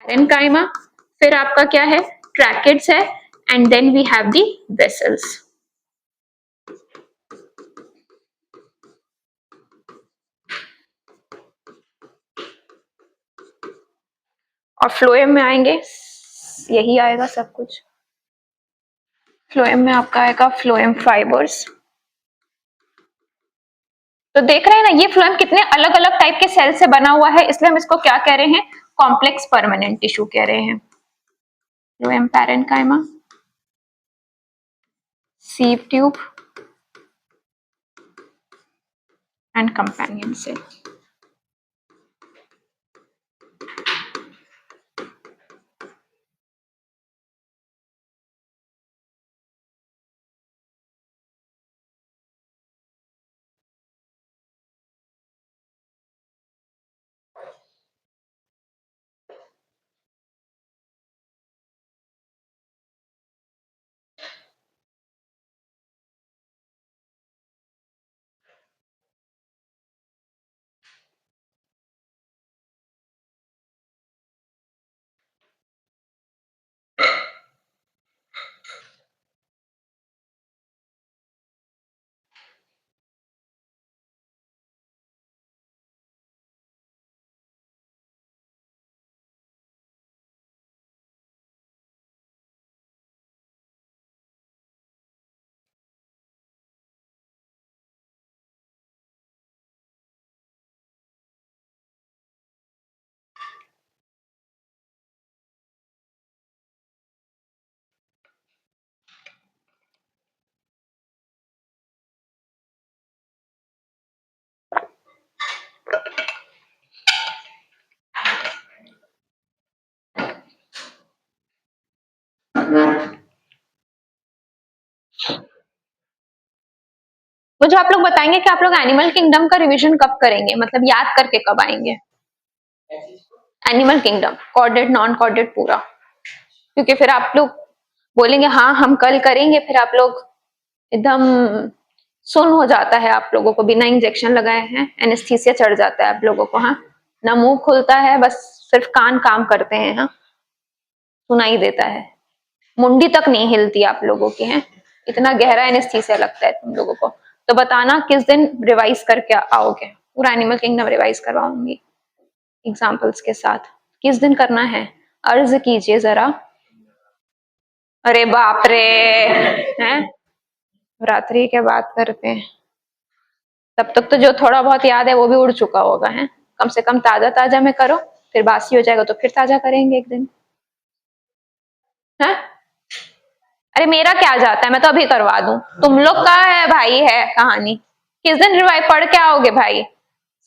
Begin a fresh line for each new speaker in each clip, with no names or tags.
Parenchyma, फिर आपका क्या है, ट्रैकेट्स है, and then we have the vessels. और फ्लोएम में आएंगे, यही आएगा सब कुछ। फ्लोएम में आपका आएगा फ्लोएम फाइबर्स। तो देख रहे हैं ना, ये फ्लोएम कितने अलग अलग टाइप के सेल से बना हुआ है, इसलिए हम इसको क्या कह रहे हैं, कॉम्प्लेक्स परमानेंट टिश्यू कह रहे हैं। Phloem parenchyma, sieve tube and companion cell. मुझे आप लोग बताएंगे कि आप लोग एनिमल किंगडम का रिवीजन कब करेंगे, मतलब याद करके कब आएंगे animal kingdom, corded non corded पूरा, क्योंकि फिर आप लोग बोलेंगे हाँ हम कल करेंगे, फिर आप लोग एकदम सुन हो जाता है आप लोगों को, बिना इंजेक्शन लगाए हैं एनेस्थीसिया चढ़ जाता है आप लोगों को, हाँ ना मुंह खुलता है, बस सिर्फ कान काम करते हैं, हाँ सुनाई देता है, मुंडी तक नहीं हिलती आप लोगों की, है इतना गहरा एनेस्थीसिया लगता है तुम लोगों को। तो बताना किस दिन रिवाइज करके आओगे, पूरा एनिमल किंगडम रिवाइज करवाऊंगी एग्जाम्पल्स के साथ। किस दिन करना है अर्ज कीजिए जरा। अरे बाप रे, हैं रात्रि के बात करते हैं, तब तक तो जो थोड़ा बहुत याद है वो भी उड़ चुका होगा, है कम से कम ताजा ताजा में करो, फिर बासी हो जाएगा तो फिर ताजा करेंगे एक दिन, है। अरे मेरा क्या जाता है, मैं तो अभी करवा दूं, तुम लोग का है भाई है कहानी। किस दिन रिवाइव पढ़ के आओगे भाई,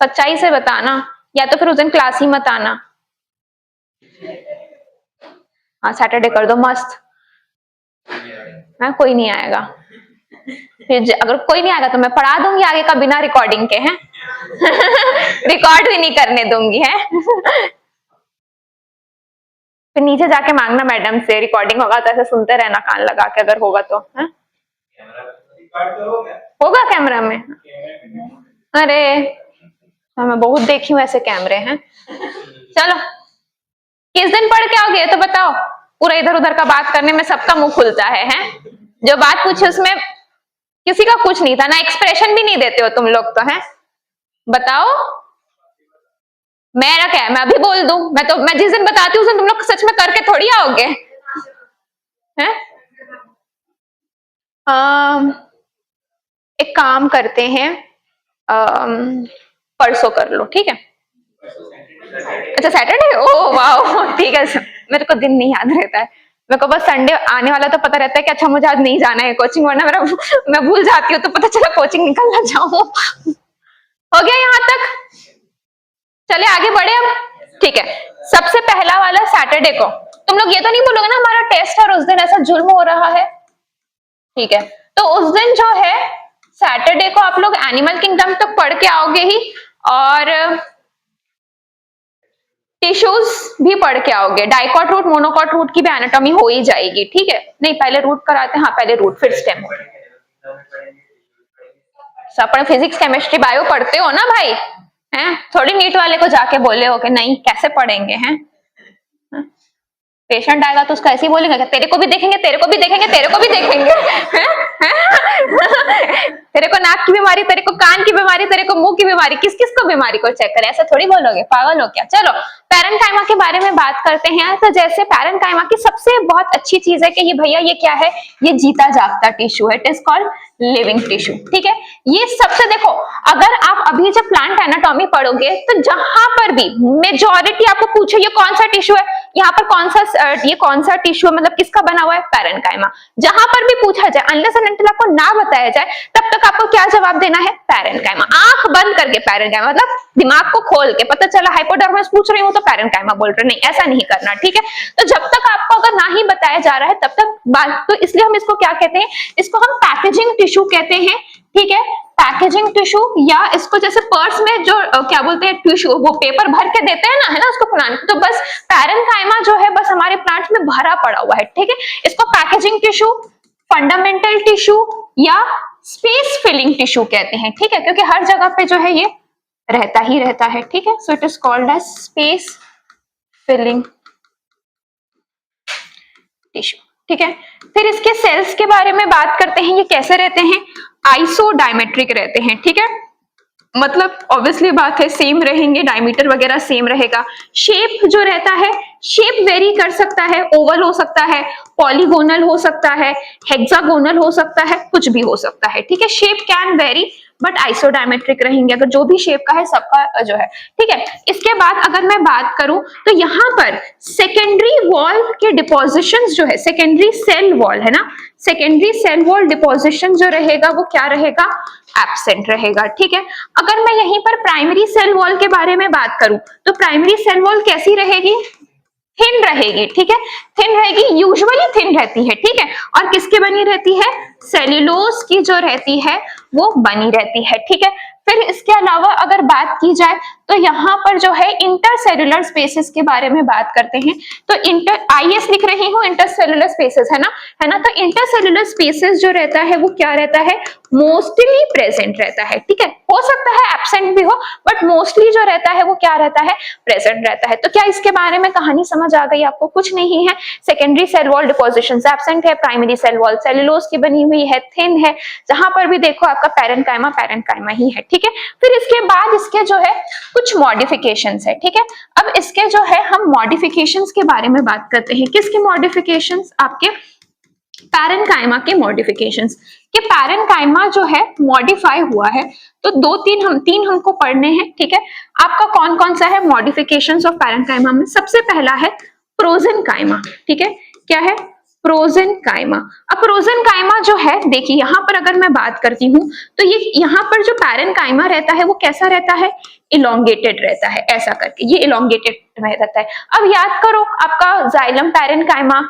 सच्चाई से बताना, या तो फिर उस दिन क्लास ही मत आना। हाँ सैटरडे कर दो मस्त, हाँ कोई नहीं आएगा, फिर अगर कोई नहीं आएगा तो मैं पढ़ा दूंगी आगे का बिना रिकॉर्डिंग के, हैं रिकॉर्ड भी नहीं करने दूंगी, है फिर नीचे जाके मांगना मैडम से, रिकॉर्डिंग होगा तो ऐसे सुनते रहना कान लगा के, अगर होगा तो, है होगा कैमरा में। अरे मैं बहुत देखी हूँ ऐसे कैमरे, हैं चलो किस दिन पढ़ के आओगे तो बताओ, पूरा इधर उधर का बात करने में सबका मुंह खुलता है, हैं जो बात पूछे उसमें किसी का कुछ नहीं था ना, एक्सप्रेशन भी नहीं देते हो तुम लोग तो, हैं बताओ। मेरा क्या है, मैं अभी बोल दूं, मैं जिस दिन बताती हूँ उस दिन तुम लोग सच में करके थोड़ी आओगे, हैं एक काम करते हैं, परसों कर लो, ठीक है। अच्छा सैटरडे, ओ वाह ठीक है, मेरे को दिन नहीं याद रहता है, मेरे को बस संडे आने वाला तो पता रहता है कि अच्छा मुझे आज नहीं जाना है कोचिंग, वरना मेरा मैं भूल जाती हूँ, तो पता चला कोचिंग निकल ना जाऊं। हो गया यहाँ तक, चले आगे बढ़े अब, ठीक है। सबसे पहला वाला सैटरडे को, तुम लोग ये तो नहीं बोलोगे ना हमारा टेस्ट है और उस दिन ऐसा जुल्म हो रहा है, ठीक है। तो उस दिन जो है सैटरडे को आप लोग एनिमल किंगडम तक पढ़ के आओगे ही, और टिश्यूज भी पढ़ के आओगे, डाइकॉट रूट मोनोकॉट रूट की भी एनाटॉमी हो ही जाएगी, ठीक है। नहीं पहले रूट कराते हैं, हाँ पहले रूट फिर स्टेम हो, अपन फिजिक्स केमिस्ट्री बायो पढ़ते हो ना भाई, हैं थोड़ी नीट वाले को जाके बोले हो कि नहीं कैसे पढ़ेंगे, हैं पेशेंट आएगा तो उसको ऐसे ही बोलेंगे तेरे को भी देखेंगे, तेरे को भी देखेंगे, तेरे को भी देखेंगे। तेरे को नाक की बीमारी, तेरे को कान की बीमारी, तेरे को मुंह की बीमारी, किस किस को बीमारी को चेक करे, ऐसा थोड़ी बोलोगे, पागल हो क्या। चलो पैरेन्काइमा के बारे में बात करते हैं। तो जैसे पैरेन्काइमा की सबसे बहुत अच्छी चीज है कि ये भैया ये क्या है, ये जीता जागता टिश्यू है, it is called living tissue. ठीक है, ये सबसे देखो, अगर आप अभी जब प्लांट एनाटॉमी पढ़ोगे तो जहां पर भी मेजॉरिटी आपको पूछे ये कौन सा टिश्यू है, यहाँ पर ये कौन सा टिश्यू मतलब किसका बना हुआ है, पैरेन्काइमा। जहां पर भी पूछा जाए, अनलेस एंड अनटिल आपको ना बताया जाए, तब तक आपको क्या जवाब देना है, पैरेन्काइमा। आंख बंद करके पैरेन्काइमा, मतलब दिमाग को खोल के, पता चला हाइपोडर्मिस पूछ रही हूँ तो पैरेन्काइमा बोल रहे, नहीं ऐसा नहीं करना। ठीक है, तो जब तक आपको अगर ना ही बताया जा रहा है तब तक बात, तो इसलिए हम इसको क्या कहते हैं, इसको हम पैकेजिंग टिश्यू कहते हैं। ठीक है, पैकेजिंग टिश्यू, या इसको जैसे पर्स में जो क्या बोलते हैं टिश्यू, वो पेपर भर के देते हैं ना, है ना, उसको फुलाने, तो बस पैरेन्काइमा जो है बस हमारे प्लांट्स में भरा पड़ा हुआ है। ठीक है, इसको पैकेजिंग टिश्यू, फंडामेंटल टिश्यू या स्पेस फिलिंग टिश्यू कहते हैं। ठीक है, क्योंकि हर जगह पे जो है ये रहता ही रहता है। ठीक है, so it is called as space filling tissue. ठीक है, फिर इसके सेल्स के बारे में बात करते हैं, ये कैसे रहते हैं, आइसोडायमेट्रिक रहते हैं। ठीक है, मतलब ऑब्वियसली बात है सेम रहेंगे, डायमीटर वगैरह सेम रहेगा। शेप जो रहता है, शेप वेरी कर सकता है, ओवल हो सकता है, पॉलीगोनल हो सकता है, हेक्सागोनल हो सकता है, कुछ भी हो सकता है। ठीक है, shape can very but isodiametric रहेंगे, अगर जो भी शेप का है सबका जो है। ठीक है, इसके बाद अगर मैं बात करूं तो यहाँ पर सेकेंडरी वॉल के डिपोजिशन जो है, सेकेंडरी सेल वॉल है ना, सेकेंडरी सेल वॉल डिपोजिशन जो रहेगा वो क्या रहेगा, एब्सेंट रहेगा। ठीक है, अगर मैं यहीं पर प्राइमरी सेल वॉल के बारे में बात करूं तो प्राइमरी सेल वॉल कैसी रहेगी, थिन रहेगी। ठीक है, थिन रहेगी, यूजुअली थिन रहती है। ठीक है, और किसकी बनी रहती है, सेल्यूलोज की जो रहती है वो बनी रहती है। ठीक है, फिर इसके अलावा अगर बात की जाए तो यहाँ पर जो है इंटरसेल्युलर स्पेसेस के बारे में बात करते हैं। तो IS लिख रही हूँ, इंटरसेल्युलर स्पेसेस है ना, तो इंटरसेल्युलर स्पेसेस जो रहता है वो क्या रहता है, मोस्टली प्रेजेंट रहता है। ठीक है, हो सकता है एब्सेंट भी हो, बट मोस्टली जो रहता है वो क्या रहता है, प्रेजेंट रहता है। तो क्या इसके बारे में कहानी समझ आ गई आपको, कुछ नहीं है, secondary cell wall deposition absent है, प्राइमरी सेल वॉल सेल्यूलोज की बनी हुई है, थिन है, जहां पर भी देखो आपका पैरेन्काइमा ही है। ठीक है, फिर इसके बाद इसके जो है कुछ मॉडिफिकेशंस है। ठीक है, अब इसके जो है हम मॉडिफिकेशंस के बारे में बात करते हैं। किसके मॉडिफिकेशंस, आपके पैरेन्काइमा के मॉडिफिकेशंस, कि पैरेन्काइमा जो है मॉडिफाई हुआ है, तो तीन हमको पढ़ने हैं। ठीक है, आपका कौन कौन सा है मॉडिफिकेशंस ऑफ पैरेन्काइमा में, सबसे पहला है प्रोजेनकाइमा। ठीक है, क्या है, प्रोजेनकाइमा। अब प्रोजेनकाइमा जो है, देखिए यहाँ पर अगर मैं बात करती हूँ तो ये यहाँ पर जो पैरेन्काइमा रहता है वो कैसा रहता है, इलोंगेटेड रहता है, ऐसा करके ये इलोंगेटेड रहता है। अब याद करो आपका जाइलम पैरेन्काइमा,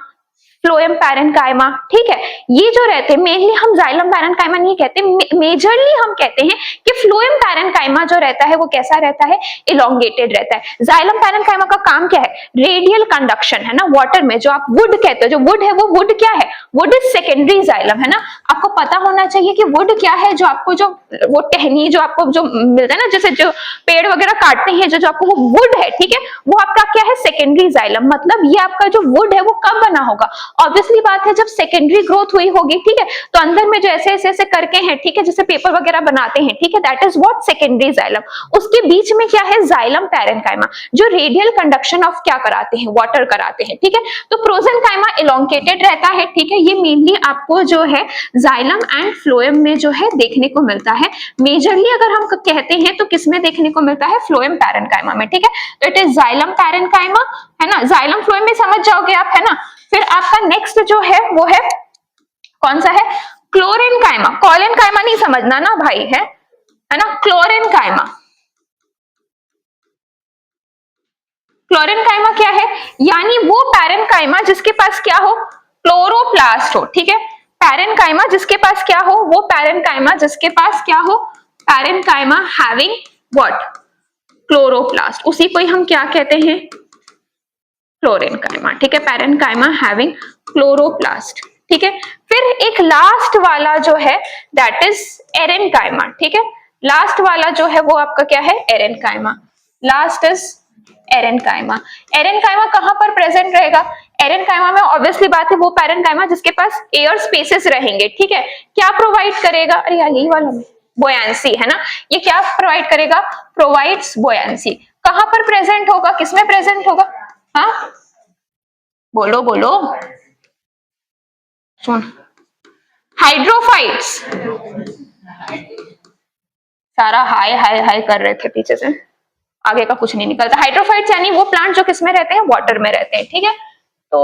फ्लोएम पैरेन्काइमा। ठीक है, ये जो रहते हैं मेनली हम जाइलम पैरेन्काइमा नहीं कहते, मेजरली हम कहते हैं कि फ्लोएम पैरेन्काइमा जो रहता है वो कैसा रहता है, इलोंगेटेड रहता है। जाइलम पैरेन्काइमा का काम क्या है, रेडियल कंडक्शन है ना, वाटर में जो आप वुड कहते हो, जो वुड है वो वुड क्या है, वुड इज सेकेंडरी जाइलम है ना। आपको पता होना चाहिए कि वुड क्या है, जो आपको जो वो टहनी जो आपको जो मिलता है ना, जैसे जो पेड़ वगैरह काटते हैं, जो आपको वो वुड है, ठीक है, वो आपका क्या है, सेकेंडरी जाइलम। मतलब ये आपका जो वुड है वो कब बना होगा, ऑब्वियसली बात है जब सेकेंडरी ग्रोथ हुई होगी। ठीक है, तो अंदर में जो ऐसे ऐसे ऐसे करके हैं, ठीक है, जैसे पेपर वगैरह बनाते हैं, ठीक है, that is what, secondary xylem. उसके बीच में क्या है, जाइलम पैरेन्काइमा, जो रेडियल कंडक्शन ऑफ क्या कराते हैं, वाटर कराते हैं। ठीक है, तो प्रोजेनकाइमा इलोंगेटेड रहता है। ठीक है, ये मेनली आपको जो है जाइलम एंड फ्लोएम में जो है देखने को मिलता है। मेजरली अगर हम कहते हैं तो किसमें देखने को मिलता है, फ्लोएम पैरेन्काइमा में। ठीक है, तो इट इज जाइलम पैरेन्काइमा है ना, जाइलम फ्लोएम में समझ जाओगे आप, है ना। फिर आपका नेक्स्ट जो है वो है कौन सा है, क्लोरेनकाइमा। कॉलेनकाइमा नहीं समझना ना भाई, है ना, क्लोरेनकाइमा। क्लोरेनकाइमा क्या है, यानी वो पैरेन्काइमा जिसके पास क्या हो, क्लोरोप्लास्ट हो। ठीक है, पैरेन्काइमा जिसके पास क्या हो, वो पैरेन्काइमा जिसके पास क्या हो, पैरेन्काइमा हैविंग व्हाट, क्लोरोप्लास्ट, उसी को ही हम क्या कहते हैं, क्लोरेनकाइमा। ठीक है, पैरेन्काइमा हैविंग क्लोरोप्लास्ट। ठीक है, फिर एक लास्ट वाला जो है दैट इज एरेन्काइमा। ठीक है, लास्ट वाला जो है वो आपका क्या है, एरेन्काइमा। Last is एरेन्काइमा। एरेन्काइमा कहां पर प्रेजेंट रहेगा, एरेनकाइमा में ऑब्वियसली बात है वो पैरेनकाइमा जिसके पास एयर स्पेसेस रहेंगे, ठीक है। क्या प्रोवाइड करेगा, अरे यार यही वाला बोयांसी है ना, ये क्या प्रोवाइड करेगा, प्रोवाइड्स बोयांसी। कहां पर प्रेजेंट होगा, किसमें प्रेजेंट होगा, हाँ बोलो बोलो, सुन, हाइड्रोफाइट्स, सारा हाय हाय हाय कर रहे थे पीछे से, आगे का कुछ नहीं निकलता। हाइड्रोफाइट्स यानी वो प्लांट जो किसमें रहते हैं, वाटर में रहते हैं, ठीक है। तो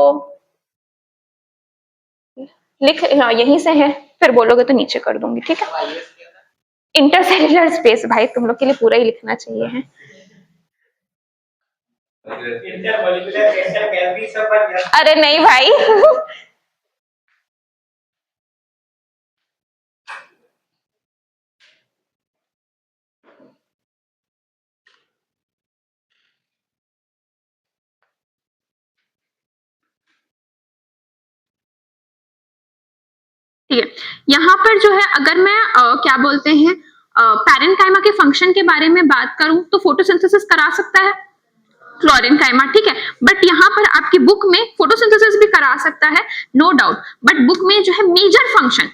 लिख, हाँ यहीं से है, फिर बोलोगे तो नीचे कर दूंगी, ठीक है। इंटरसेल्युलर स्पेस, भाई तुम लोग के लिए पूरा ही लिखना चाहिए है। अरे नहीं भाई ठीक है, यहाँ पर जो है अगर मैं क्या बोलते हैं पैरेनकाइमा के फंक्शन के बारे में बात करूं तो फोटोसिंथेसिस करा सकता है फ्लोरेनकाइमा, ठीक है। बट यहाँ पर आपकी बुक में फोटोसिंथेसिस भी करा सकता है, नो डाउट, बट बुक में जो है मेजर फंक्शन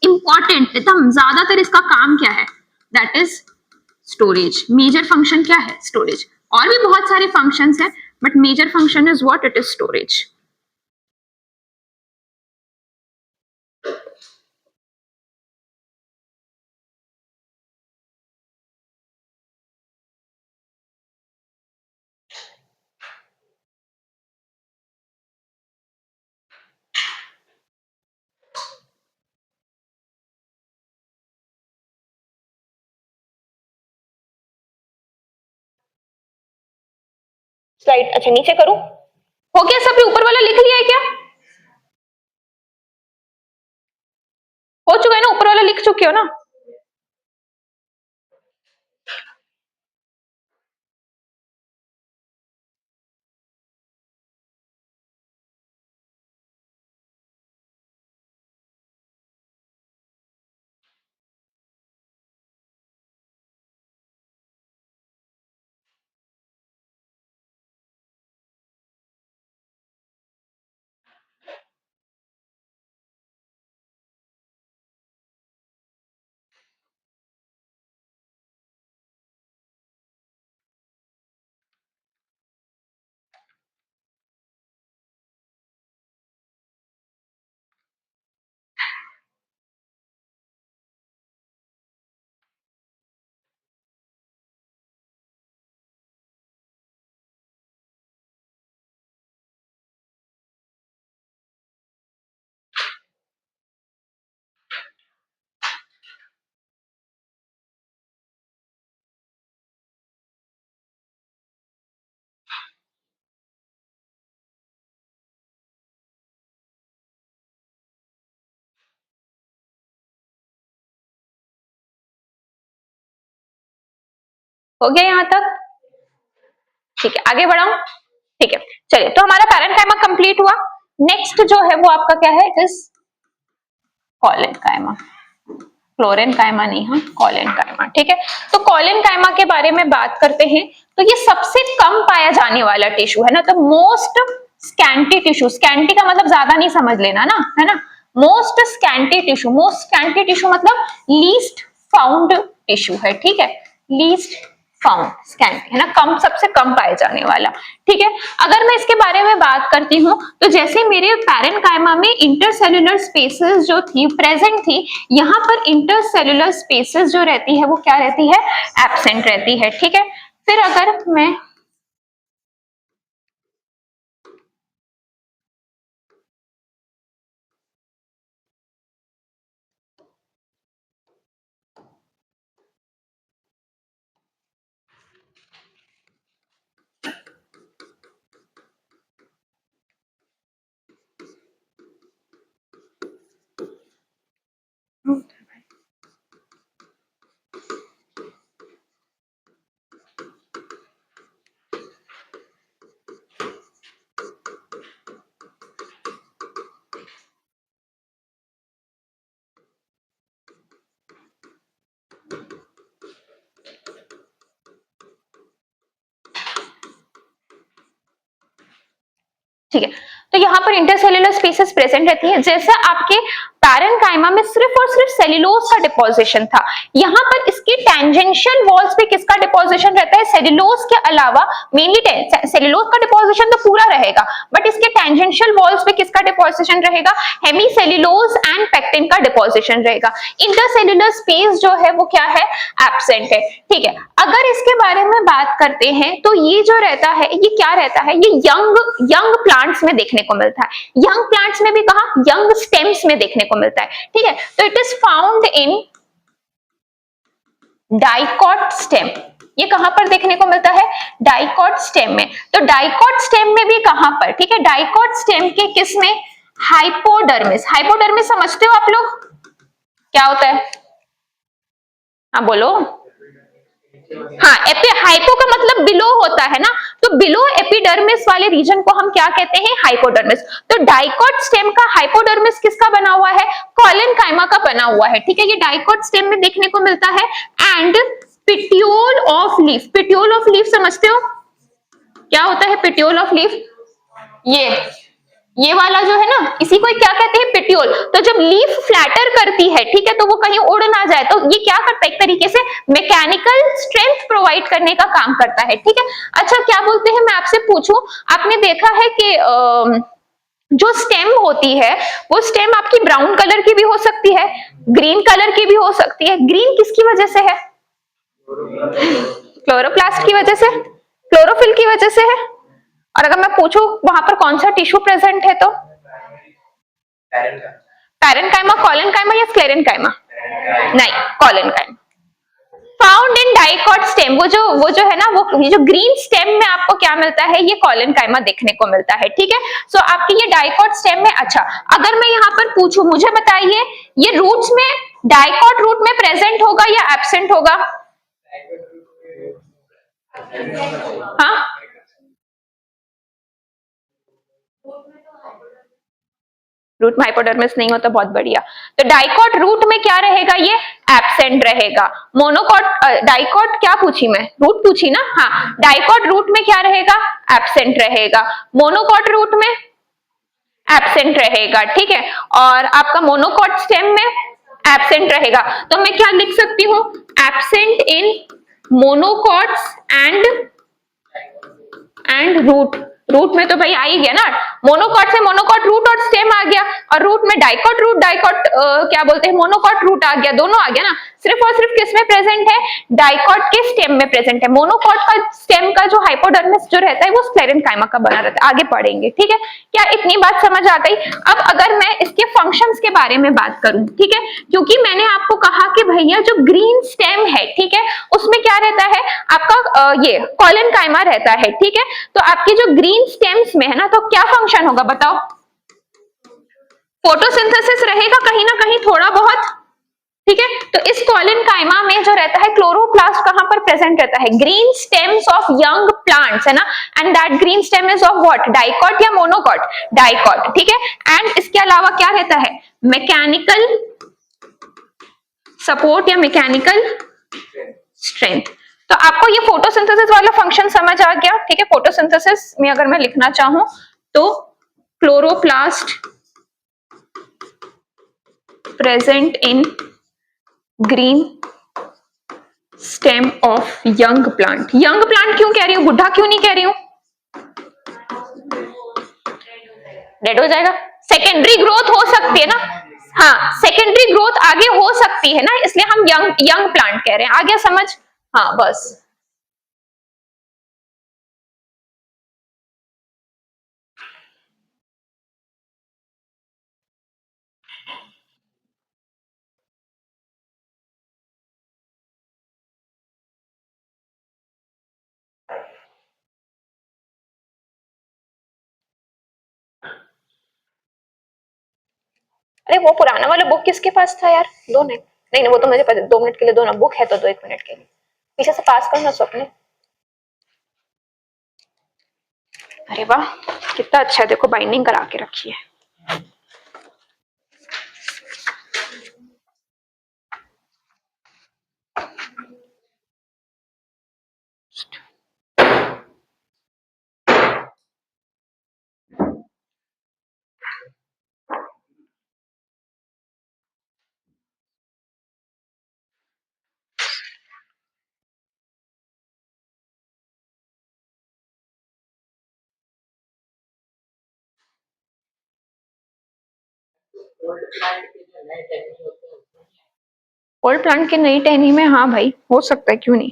इंपॉर्टेंट एकदम ज्यादातर इसका काम क्या है, that is storage. Major function क्या है, स्टोरेज। और भी बहुत सारे फंक्शंस हैं but major function is what, it is storage. Slide अच्छा नीचे करूं, हो गया सब, ऊपर वाला लिख लिया है क्या, हो चुका है ना, ऊपर वाला लिख चुके हो ना। हो गया यहाँ तक, ठीक है आगे बढ़ाऊं, ठीक है। चलिए तो हमारा पैरेनकाइमा कंप्लीट हुआ। नेक्स्ट जो है वो आपका क्या है, इट इज कॉलेनकाइमा, फ्लोरेनकाइमा नहीं, हाँ कॉलेनकाइमा, ठीक है। तो कॉलेनकाइमा के बारे में बात करते हैं, तो ये सबसे कम पाया जाने वाला टिश्यू है ना, तो मोस्ट स्कैंटी टिश्यू, स्कैंटी का मतलब ज्यादा नहीं समझ लेना ना, है ना। Most scanty tissue, most scanty tissue मतलब लीस्ट फाउंड टिश्यू है, ठीक है, लीस्ट फाउंड स्कैंटी है ना, कम, सबसे कम पाए जाने वाला, ठीक है। अगर मैं इसके बारे में बात करती हूँ तो जैसे मेरे पैरेनकाइमा में इंटरसेल्युलर स्पेसेस जो थी प्रेजेंट थी, यहाँ पर इंटरसेल्युलर स्पेसेस जो रहती है वो क्या रहती है, एब्सेंट रहती है, ठीक है। फिर अगर मैं ठीक है, तो यहाँ पर इंटरसेल्युलर स्पेसेस प्रेजेंट रहती है। जैसा आपके पैरेन्काइमा में सिर्फ और सिर्फ सेल्यूलोज का डिपोजिशन था, यहाँ पर इसके टेंजेंशियल वॉल्स पे किसका डिपोजिशन रहता है? सेल्यूलोज के अलावा मेनली सेल्यूलोज का डिपोजिशन तो पूरा रहेगा, बट इसके टेंजेंशियल वॉल्स पे किसका डिपोजिशन रहेगा? हेमीसेल्यूलोज एंड पेक्टिन का डिपोजिशन रहेगा। इंटरसेल्युलर स्पेस जो है वो क्या है? एब्सेंट है। ठीक है, अगर इसके बारे में बात करते हैं तो ये जो रहता है ये क्या रहता है? ये यंग प्लांट्स में देखने को मिलता है। यंग प्लांट्स में भी कहा? यंग स्टेम्स में देखने को मिलता है। ठीक है, तो it is found in dicot stem. ये कहां पर देखने को मिलता है? डाइकॉट स्टेम में। तो डाइकॉट स्टेम में भी कहां पर? ठीक है, डाइकॉट स्टेम के किस में? हाइपोडर्मिस। हाइपोडर्मिस समझते हो आप लोग क्या होता है? हाँ बोलो। हाँ, हाइपो का मतलब बिलो होता है ना, तो बिलो एपिडर्मिस वाले रीजन को हम क्या कहते हैं? हाइपोडर्मिस। तो डाइकॉट स्टेम का हाइपोडर्मिस किसका बना हुआ है? कॉलेनकाइमा का बना हुआ है। ठीक है, ये डाइकॉट स्टेम में देखने को मिलता है। And petiole of leaf. Petiole of leaf समझते हो क्या होता है? पिट्यूल ऑफ लीफ ये वाला जो है ना, इसी को क्या कहते हैं? पिट्यूल। तो जब लीफ फ्लैटर करती है, ठीक है, तो वो कहीं उड़ ना जाए, तो ये क्या करता है? एक तरीके से मैकेनिकल स्ट्रेंथ प्रोवाइड करने का काम करता है। ठीक है, अच्छा क्या बोलते हैं, मैं आपसे पूछूं, आपने देखा है कि जो स्टेम होती है वो स्टेम आपकी ब्राउन कलर की भी हो सकती है, ग्रीन कलर की भी हो सकती है। ग्रीन किसकी वजह से है? क्लोरोप्लास्ट की वजह से, क्लोरोफिल की वजह से है। और अगर मैं पूछूं वहां पर कौन सा टिश्यू प्रेजेंट है, तो पैरेन्काइमा, कॉलेनकाइमा या स्क्लेरेनकाइमा? नहीं, collenchyma. Found in dicot stem, वो जो है ना, वो ये जो ग्रीन स्टेम में आपको क्या मिलता है? ये कॉलेनकाइमा देखने को मिलता है। ठीक है, सो आपकी ये डाइकॉट स्टेम में। अच्छा, अगर मैं यहाँ पर पूछूं, मुझे बताइए ये रूट्स में, डाइकॉट रूट में प्रेजेंट होगा या एब्सेंट होगा? हाँ, रूट में हाइपोडर्मिस नहीं होता, बहुत बढ़िया। तो डाइकॉट रूट में क्या रहेगा? ये एब्सेंट रहेगा। मोनोकॉट, डाइकॉट क्या पूछी मैं? रूट पूछी ना? हाँ, डाइकॉट रूट में क्या रहेगा? एब्सेंट रहेगा। मोनोकॉट रूट में एब्सेंट रहेगा। ठीक है, और आपका मोनोकॉट स्टेम में एब्सेंट रहेगा। तो मैं क्या लिख सकती हूँ? Absent in monocots and root. Root में तो भाई आ ही गया ना, मोनोकॉट से मोनोकॉट रूट और स्टेम आ गया, और रूट में डाइकॉट रूट, डाइकॉट क्या बोलते हैं, मोनोकॉट रूट आ गया, दोनों आ गया ना। सिर्फ और सिर्फ किस में प्रेजेंट है? डाइकॉट के स्टेम में प्रेजेंट है। मोनोकॉट का स्टेम का जो हाइपोडर्मिस जो रहता है वो स्क्लेरेनकाइमा का बना रहता है। आगे पढ़ेंगे। ठीक है, क्या इतनी बात समझ आ गई? अब अगर मैं इसके फंक्शंस के बारे में बात करूं, ठीक है, क्योंकि मैंने आपको कहा कि भैया जो ग्रीन स्टेम है, ठीक है, उसमें क्या रहता है? आपका ये कॉलेनकाइमा रहता है। ठीक है, तो आपके जो ग्रीन स्टेम्स में है ना, तो क्या फंक्शन होगा बताओ? फोटोसिंथेसिस रहेगा कहीं ना कहीं थोड़ा बहुत। ठीक है, तो इस कॉलेनकाइमा में जो रहता है क्लोरोप्लास्ट कहां पर प्रेजेंट रहता है? Green stems of young plants, है ना, and that green stem is of what? Dicot या मोनोकॉट? डाइकॉट। ठीक है, एंड इसके अलावा क्या रहता है? मैकेनिकल सपोर्ट या मैकेनिकल स्ट्रेंथ। तो आपको ये फोटोसिंथेसिस वाला फंक्शन समझ आ गया। ठीक है, फोटोसिंथेसिस में अगर मैं लिखना चाहूं तो chloroplast present in green stem of young plant. Young plant क्यों कह रही हूँ, बुढ़ा क्यों नहीं कह रही हूँ? डेड हो जाएगा। सेकेंडरी ग्रोथ हो सकती है ना, हाँ, सेकेंडरी ग्रोथ आगे हो सकती है ना, इसलिए हम यंग प्लांट कह रहे हैं। आ गया समझ? हाँ, बस। अरे वो पुराना वाला बुक किसके पास था यार? दो नहीं, नहीं वो तो मुझे पता, 2 मिनट के लिए दो ना, बुक है तो दो, 1 मिनट के लिए पीछे से पास करना स्वप्ने। अरे वाह, कितना अच्छा है, देखो बाइंडिंग करा के रखी है। ओल्ड प्लांट की नई टहनी में, हाँ भाई हो सकता है, क्यों नहीं।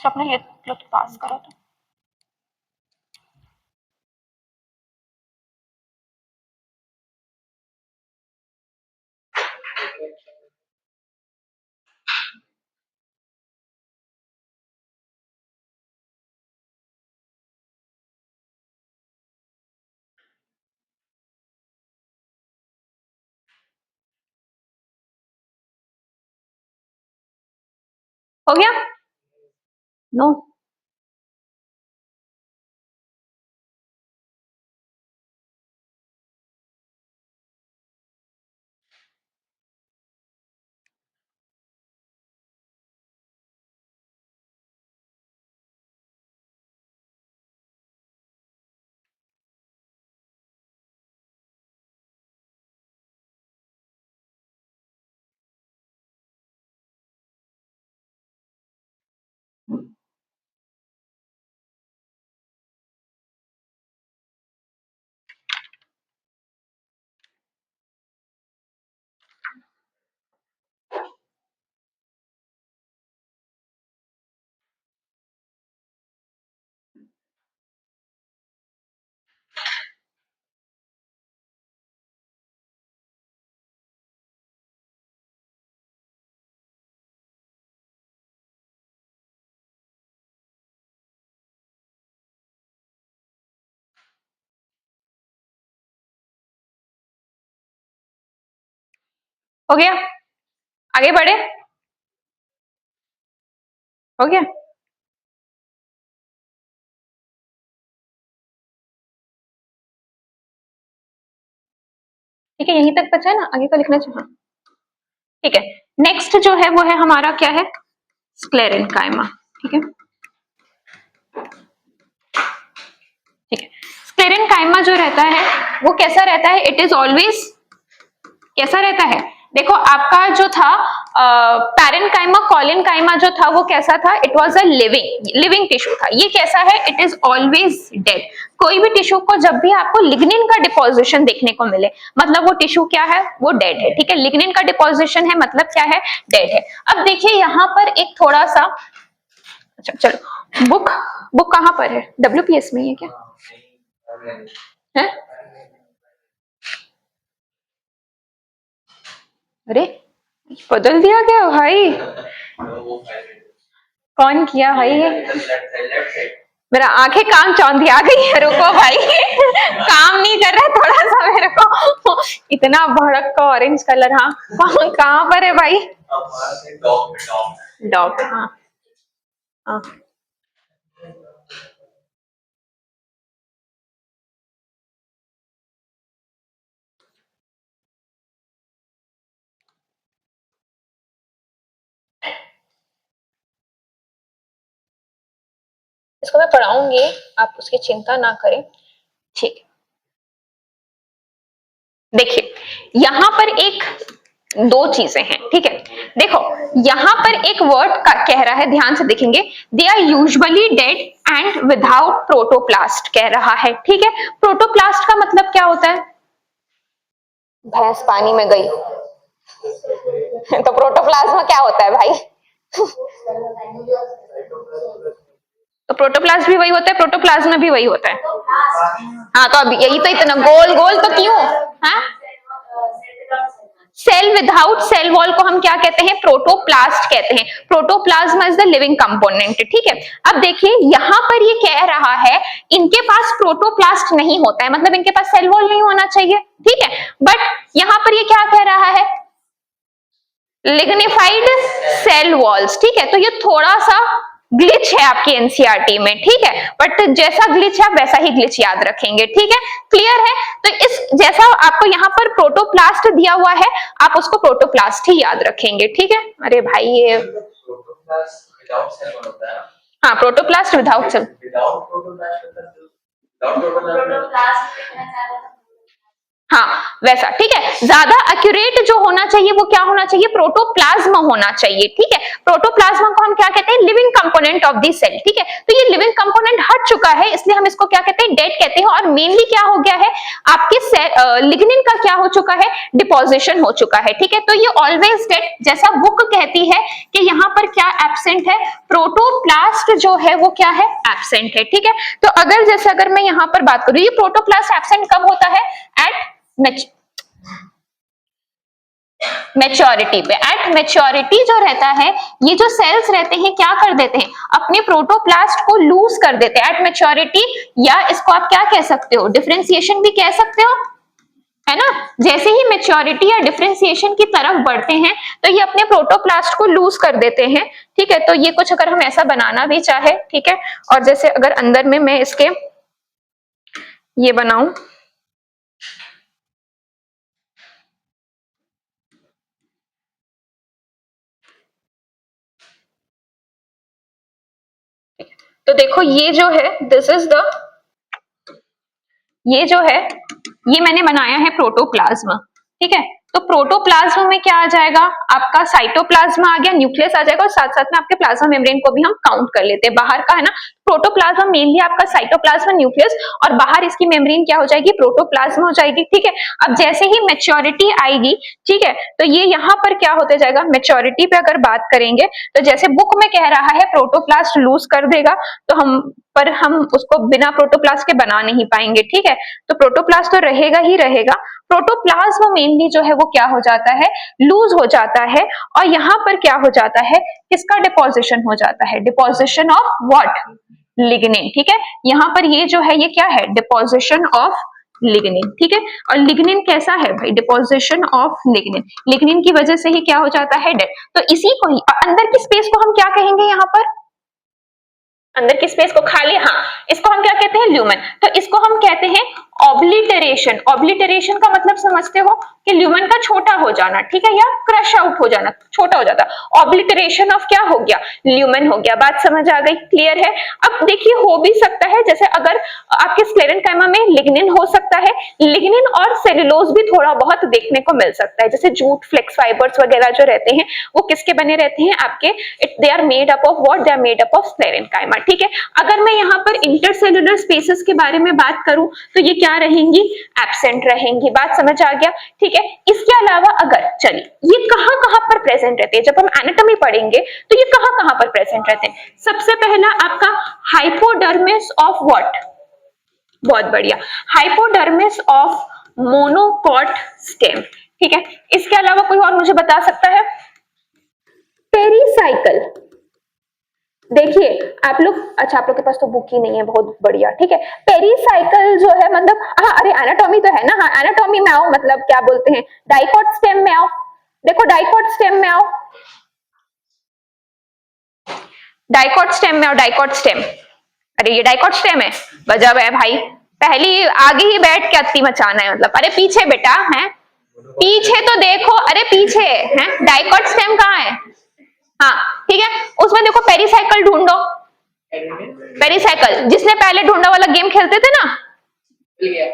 अपने ये तो पास करो तो। हो गया? नो। हो गया? आगे बढ़े? हो गया? ठीक है, यहीं तक बचा है ना, आगे का लिखना चाहिए। हाँ, ठीक है। नेक्स्ट जो है वो है हमारा क्या है, स्क्लेरेंकाइमा। ठीक है, ठीक है। स्क्लेरेंकाइमा जो रहता है वो कैसा रहता है, इट इज ऑलवेज कैसा रहता है, देखो आपका जो था पैरेंकाइमा कॉलिनकाइमा जो था वो कैसा था, it was a living tissue था। ये कैसा है, इट इज ऑलवेज डेड। कोई भी टिश्यू को जब भी आपको लिग्निन का डिपोजिशन देखने को मिले, मतलब वो टिश्यू क्या है, वो डेड है। ठीक है, लिग्निन का डिपोजिशन है मतलब क्या है, डेड है। अब देखिए यहाँ पर एक थोड़ा सा, अच्छा चलो, बुक कहाँ पर है, डब्ल्यूपीएस में है क्या है? अरे बदल दिया क्या भाई, कौन किया भाई ये, मेरा आंखें काम चौंधी आ गई है, रुको भाई काम नहीं कर रहा है थोड़ा सा मेरे को, इतना भड़क का ऑरेंज कलर। हाँ कहाँ पर है भाई, डॉग, हाँ हाँ। इसको मैं पढ़ाऊंगी, आप उसकी चिंता ना करें। ठीक है, देखिए यहाँ पर एक दो चीजें हैं। ठीक है, देखो यहाँ पर एक वर्ड का कह रहा है, ध्यान से देखेंगे, they are usually dead and without protoplast कह रहा है। ठीक है, प्रोटोप्लास्ट का मतलब क्या होता है, भैंस पानी में गई तो प्रोटोप्लाज्म क्या होता है भाई तो प्रोटोप्लास्ट भी वही होता है, प्रोटोप्लाज्म भी वही होता है। हाँ तो अब यही तो, इतना गोल गोल तो क्यों, हाँ सेल विदाउट सेल वॉल को हम क्या कहते हैं, प्रोटोप्लास्ट कहते हैं। Protoplasm is the living component. ठीक है, अब देखिए यहाँ पर ये कह रहा है इनके पास प्रोटोप्लास्ट नहीं होता है, मतलब इनके पास सेल वॉल नहीं होना चाहिए। ठीक है, बट यहाँ पर ये क्या कह रहा है, लिग्निफाइड सेल वॉल्स। ठीक है, तो ये थोड़ा सा ग्लिच है आपकी एनसीईआरटी में। ठीक है, बट जैसा ग्लिच है वैसा ही ग्लिच याद रखेंगे। ठीक है, क्लियर है? तो इस जैसा आपको यहाँ पर प्रोटोप्लास्ट दिया हुआ है, आप उसको प्रोटोप्लास्ट ही याद रखेंगे। ठीक है, अरे भाई ये हाँ प्रोटोप्लास्ट विदाउट सेल, हाँ वैसा, ठीक है। ज्यादा एक्यूरेट जो होना चाहिए वो क्या होना चाहिए, प्रोटोप्लाज्मा होना चाहिए, ठीक है। प्रोटोप्लाज्मा को हम क्या कहते हैं, living component of the cell, ठीक है। तो ये लिविंग कंपोनेंट हट चुका है, इसलिए हम इसको क्या कहते हैं, डेड कहते हैं। और मेनली क्या हो गया है, आपके लिग्निन का क्या हो चुका है, डिपोजिशन हो चुका है, ठीक है। तो ये ऑलवेज डेड, जैसा बुक कहती है कि यहाँ पर क्या एब्सेंट है, प्रोटोप्लास्ट जो है वो क्या है, एब्सेंट है, ठीक है। तो अगर मैं यहाँ पर बात करूं, ये प्रोटोप्लास्ट एब्सेंट कब होता है, एट मैच्योरिटी पे। एट मैच्योरिटी जो रहता है, ये जो सेल्स रहते हैं क्या कर देते हैं, अपने प्रोटोप्लास्ट को लूज कर देते हैं एट मैच्योरिटी, या इसको आप क्या कह सकते हो, डिफरेंशिएशन भी कह सकते हो, है ना। जैसे ही मैच्योरिटी या डिफरेंशिएशन की तरफ बढ़ते हैं तो ये अपने प्रोटोप्लास्ट को लूज कर देते हैं, ठीक है। तो ये कुछ अगर हम ऐसा बनाना भी चाहे, ठीक है, और जैसे अगर अंदर में मैं इसके ये बनाऊं, तो देखो ये जो है, दिस इज द, ये जो है, ये मैंने बनाया है प्रोटोप्लाज्मा, ठीक है। तो प्रोटोप्लाज्मा में क्या आ जाएगा, आपका साइटोप्लाज्मा आ गया, न्यूक्लियस आ जाएगा, और साथ साथ में आपके प्लाज्मा मेम्ब्रेन को भी हम काउंट कर लेते हैं, बाहर का है ना। प्रोटोप्लाज्मा मेनली आपका साइटोप्लाज्मा, न्यूक्लियस, और बाहर इसकी मेम्ब्रेन क्या हो जाएगी, प्रोटोप्लाज्मा हो जाएगी, ठीक है। अब जैसे ही मैच्योरिटी आएगी, ठीक है, तो ये यहाँ पर क्या होते जाएगा, मैच्योरिटी पे अगर बात करेंगे तो जैसे बुक में कह रहा है प्रोटोप्लास्ट लूज कर देगा, तो हम उसको बिना प्रोटोप्लास्ट के बना नहीं पाएंगे, ठीक है। तो प्रोटोप्लास्ट तो रहेगा ही रहेगा। प्रोटोप्लाज्म मेनली जो है वो क्या हो जाता है, लूज हो जाता है, और यहाँ पर क्या हो जाता है, किसका डिपोजिशन हो जाता है, डिपोजिशन ऑफ व्हाट, लिग्निन, ठीक है। यहाँ पर ये जो है ये क्या है, डिपोजिशन ऑफ लिग्निन, ठीक है। और लिग्निन कैसा है भाई, डिपोजिशन ऑफ लिग्निन, लिग्निन की वजह से ही क्या हो जाता है, डेड। तो इसी को ही अंदर की स्पेस को हम क्या कहेंगे, यहाँ पर अंदर की स्पेस को खाली, हाँ, इसको हम क्या कहते हैं, ल्यूमेन। तो इसको हम कहते हैं ऑब्लिटरेशन। ऑब्लिटरेशन का मतलब समझते हो कि ल्यूमेन का छोटा हो जाना, ठीक है, या क्रश आउट हो जाना, छोटा हो जाता। ऑब्लिटरेशन ऑफ क्या हो गया, ल्यूमेन हो गया। बात समझ आ गई, क्लियर है। अब देखिए हो भी सकता है, जैसे अगर आपके स्क्लेरेंकाइमा में लिग्निन हो सकता है, लिग्निन और सेलुलोज भी थोड़ा बहुत देखने को मिल सकता है, जैसे जूट, फ्लेक्स फाइबर्स वगैरह जो रहते हैं वो किसके बने रहते हैं, आपके they are made up of what, they are made up of sclerenchyma, ठीक है। अगर मैं यहाँ पर इंटरसेलुलर स्पेसेस के बारे में बात करूं तो ये क्या रहेंगी, एब्सेंट रहेंगी। बात समझ आ गया, ठीक है। इसके अलावा अगर चलिए ये कहां कहां पर प्रेजेंट रहते हैं, जब हम एनाटॉमी पढ़ेंगे तो ये कहां कहां पर प्रेजेंट रहते हैं। सबसे पहला आपका हाइपोडर्मिस ऑफ व्हाट, बहुत बढ़िया, हाइपोडर्मिस ऑफ मोनोकॉट स्टेम, ठीक है। इसके अलावा कोई और मुझे बता सकता है, पेरीसाइकल। देखिए आप लोग, अच्छा आप लोग के पास तो बुक ही नहीं है, बहुत बढ़िया, ठीक है। पेरीसाइकल जो है मतलब, हाँ अरे एनाटॉमी तो है ना, हाँ एनाटॉमी में आओ, मतलब क्या बोलते हैं, डाइकोट स्टेम में आओ, देखो डाइकोट स्टेम में आओ, डाइकोट स्टेम में आओ, डाइकोट स्टेम। अरे ये डाइकोट स्टेम है, गजब है भाई, पहली आगे ही बैठ के अत्ती मचाना है, मतलब अरे पीछे बेटा है, पीछे तो देखो, अरे पीछे है, डाइकोट स्टेम कहाँ है, हाँ ठीक है। उसमें देखो पेरीसाइकिल ढूंढो, पेरीसाइकिल जिसने पहले ढूंढा वाला गेम खेलते थे ना,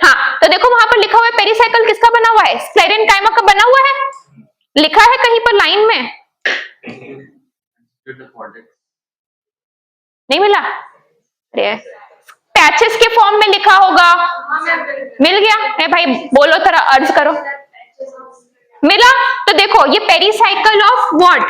हाँ तो देखो वहां पर लिखा हुआ है पेरीसाइकिल किसका बना हुआ है, स्क्लेरेंकाइमा का बना हुआ है, लिखा है कहीं पर लाइन में, नहीं मिला, अरे पैचेस के फॉर्म में लिखा होगा, मिल गया है भाई, बोलो थोड़ा अर्ज करो, मिला। तो देखो ये पेरीसाइकिल ऑफ व्हाट,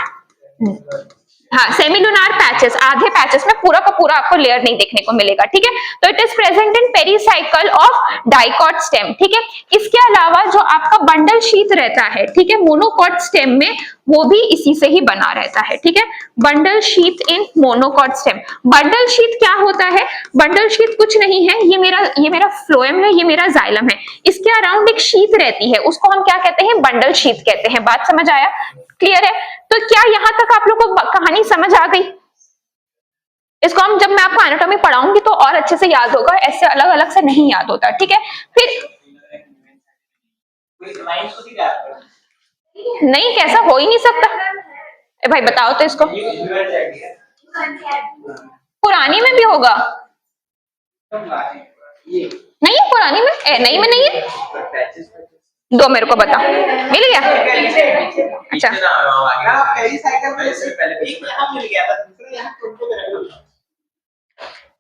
हाँ सेमिलुनार पैचेस, आधे पैचेस में पूरा का पूरा आपको लेयर नहीं देखने को मिलेगा, ठीक है। तो it is present in pericycle of dicot stem, ठीक है। इसके अलावा जो आपका बंडल शीथ रहता है, ठीक है, मोनोकॉट स्टेम में, वो भी इसी से ही बना रहता है, ठीक है। बंडल शीथ इन मोनोकॉट स्टेम, बंडल शीथ क्या होता है, बंडल शीथ कुछ नहीं है, ये मेरा फ्लोएम है, ये मेरा जाइलम है, इसके अराउंड एक शीथ रहती है, उसको हम क्या कहते हैं, बंडल शीथ कहते हैं। बात समझ आया, क्लियर है। तो क्या यहां तक आप लोग को कहानी समझ आ गई, इसको हम जब मैं आपको एनाटॉमी पढ़ाऊंगी तो और अच्छे से याद होगा, ऐसे अलग अलग से नहीं याद होता, ठीक है। फिर नहीं, कैसा हो ही नहीं सकता, भाई बताओ तो इसको, पुरानी में भी होगा, नहीं है पुरानी में, नहीं में नहीं है, दो मेरे को बता, मिल गया? अच्छा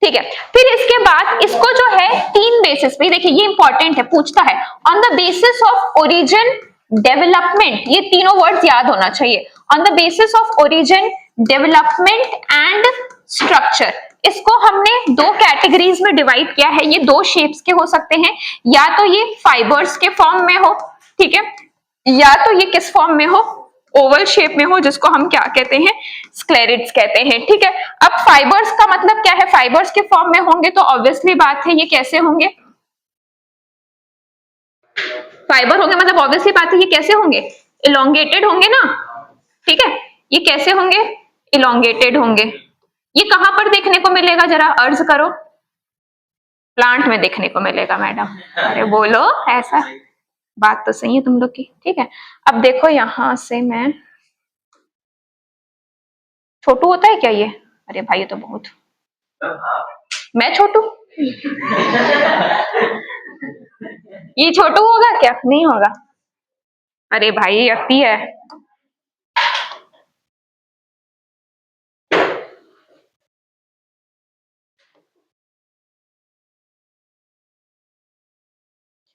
ठीक है। फिर इसके बाद इसको जो है तीन बेसिस पे, देखिए ये इंपॉर्टेंट है, पूछता है on the basis of origin, development, ये तीनों वर्ड्स याद होना चाहिए, on the basis of origin, development and structure. इसको हमने दो कैटेगरीज में डिवाइड किया है। ये दो शेप्स के हो सकते हैं, या तो ये फाइबर्स के फॉर्म में हो, ठीक है, या तो ये किस फॉर्म में हो, ओवल शेप में हो, जिसको हम क्या कहते हैं, स्क्लेरिड्स कहते हैं, ठीक है। अब फाइबर्स का मतलब क्या है, फाइबर्स के फॉर्म में होंगे तो ऑब्वियसली बात है ये कैसे होंगे, फाइबर होंगे मतलब ऑब्वियसली बात है ये कैसे होंगे, इलोंगेटेड होंगे ना, ठीक है। ये कैसे होंगे, इलोंगेटेड होंगे। ये कहां पर देखने को मिलेगा, जरा अर्ज करो। प्लांट में देखने को मिलेगा मैडम। अरे बोलो, ऐसा बात तो सही है तुम लोग की, ठीक है। अब देखो यहां से मैं, छोटू होता है क्या ये, अरे भाई ये तो बहुत, मैं छोटू ये छोटू होगा क्या, नहीं होगा, अरे भाई अति है।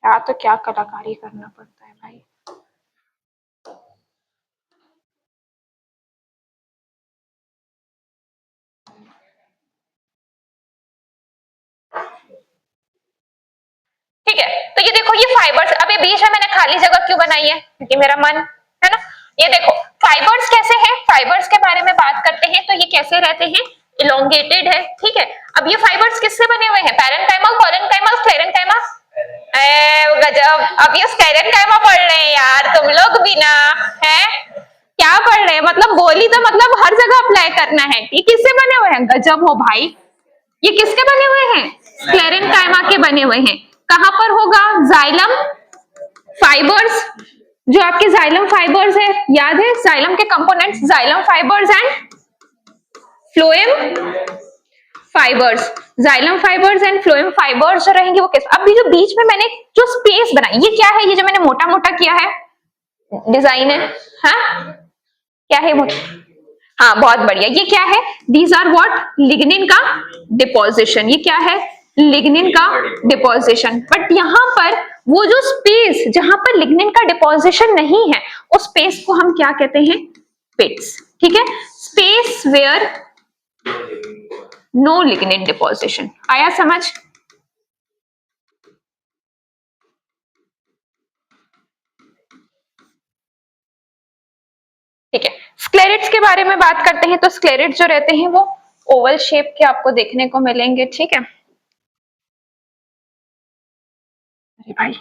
क्या तो क्या कलाकारी करना पड़ता है भाई। ठीक है, तो ये देखो ये फाइबर्स, अब ये बीच में मैंने खाली जगह क्यों बनाई है, क्योंकि मेरा मन है ना। ये देखो फाइबर्स कैसे हैं, फाइबर्स के बारे में बात करते हैं, तो ये कैसे रहते हैं, इलोंगेटेड है, ठीक है। अब ये फाइबर्स किससे बने हुए हैं, पैरेंकाइमा, कोलेनकाइमा, स्क्लेरेनकाइमा, गजब। अब ये स्क्लेरेनकाइमा पढ़ रहे हैं यार तुम लोग भी ना, है क्या पढ़ रहे हैं, मतलब बोली तो मतलब हर जगह अप्लाई करना है, ठीक, किससे बने हुए हैं, गजब हो भाई। ये किसके बने हुए हैं, स्क्लेरेनकाइमा के बने हुए हैं। कहां पर होगा, जाइलम फाइबर्स, जो आपके जाइलम फाइबर्स है, याद है जाइलम के components, xylem fibres and phloem fibres, xylem fibres and phloem fibres जो रहेंगे वो कैसे। अब ये जो बीच में मैंने जो स्पेस बनाई, ये क्या है, ये जो मैंने मोटा मोटा किया है डिजाइन है, हाँ क्या है वो, हाँ बहुत बढ़िया, ये क्या है, दीज आर व्हाट, लिग्निन का डिपोजिशन, ये क्या है, लिग्निन का डिपोजिशन। बट यहाँ पर वो जो स्पेस जहां पर लिग्निन का डिपोजिशन नहीं है, उस स्पेस को हम क्या कहते हैं, पिट्स, ठीक है, space where no lignin deposition. आया समझ, ठीक है। स्क्लेरिड्स के बारे में बात करते हैं, तो स्क्लेरिड्स जो रहते हैं वो ओवल शेप के आपको देखने को मिलेंगे, ठीक है। अरे भाई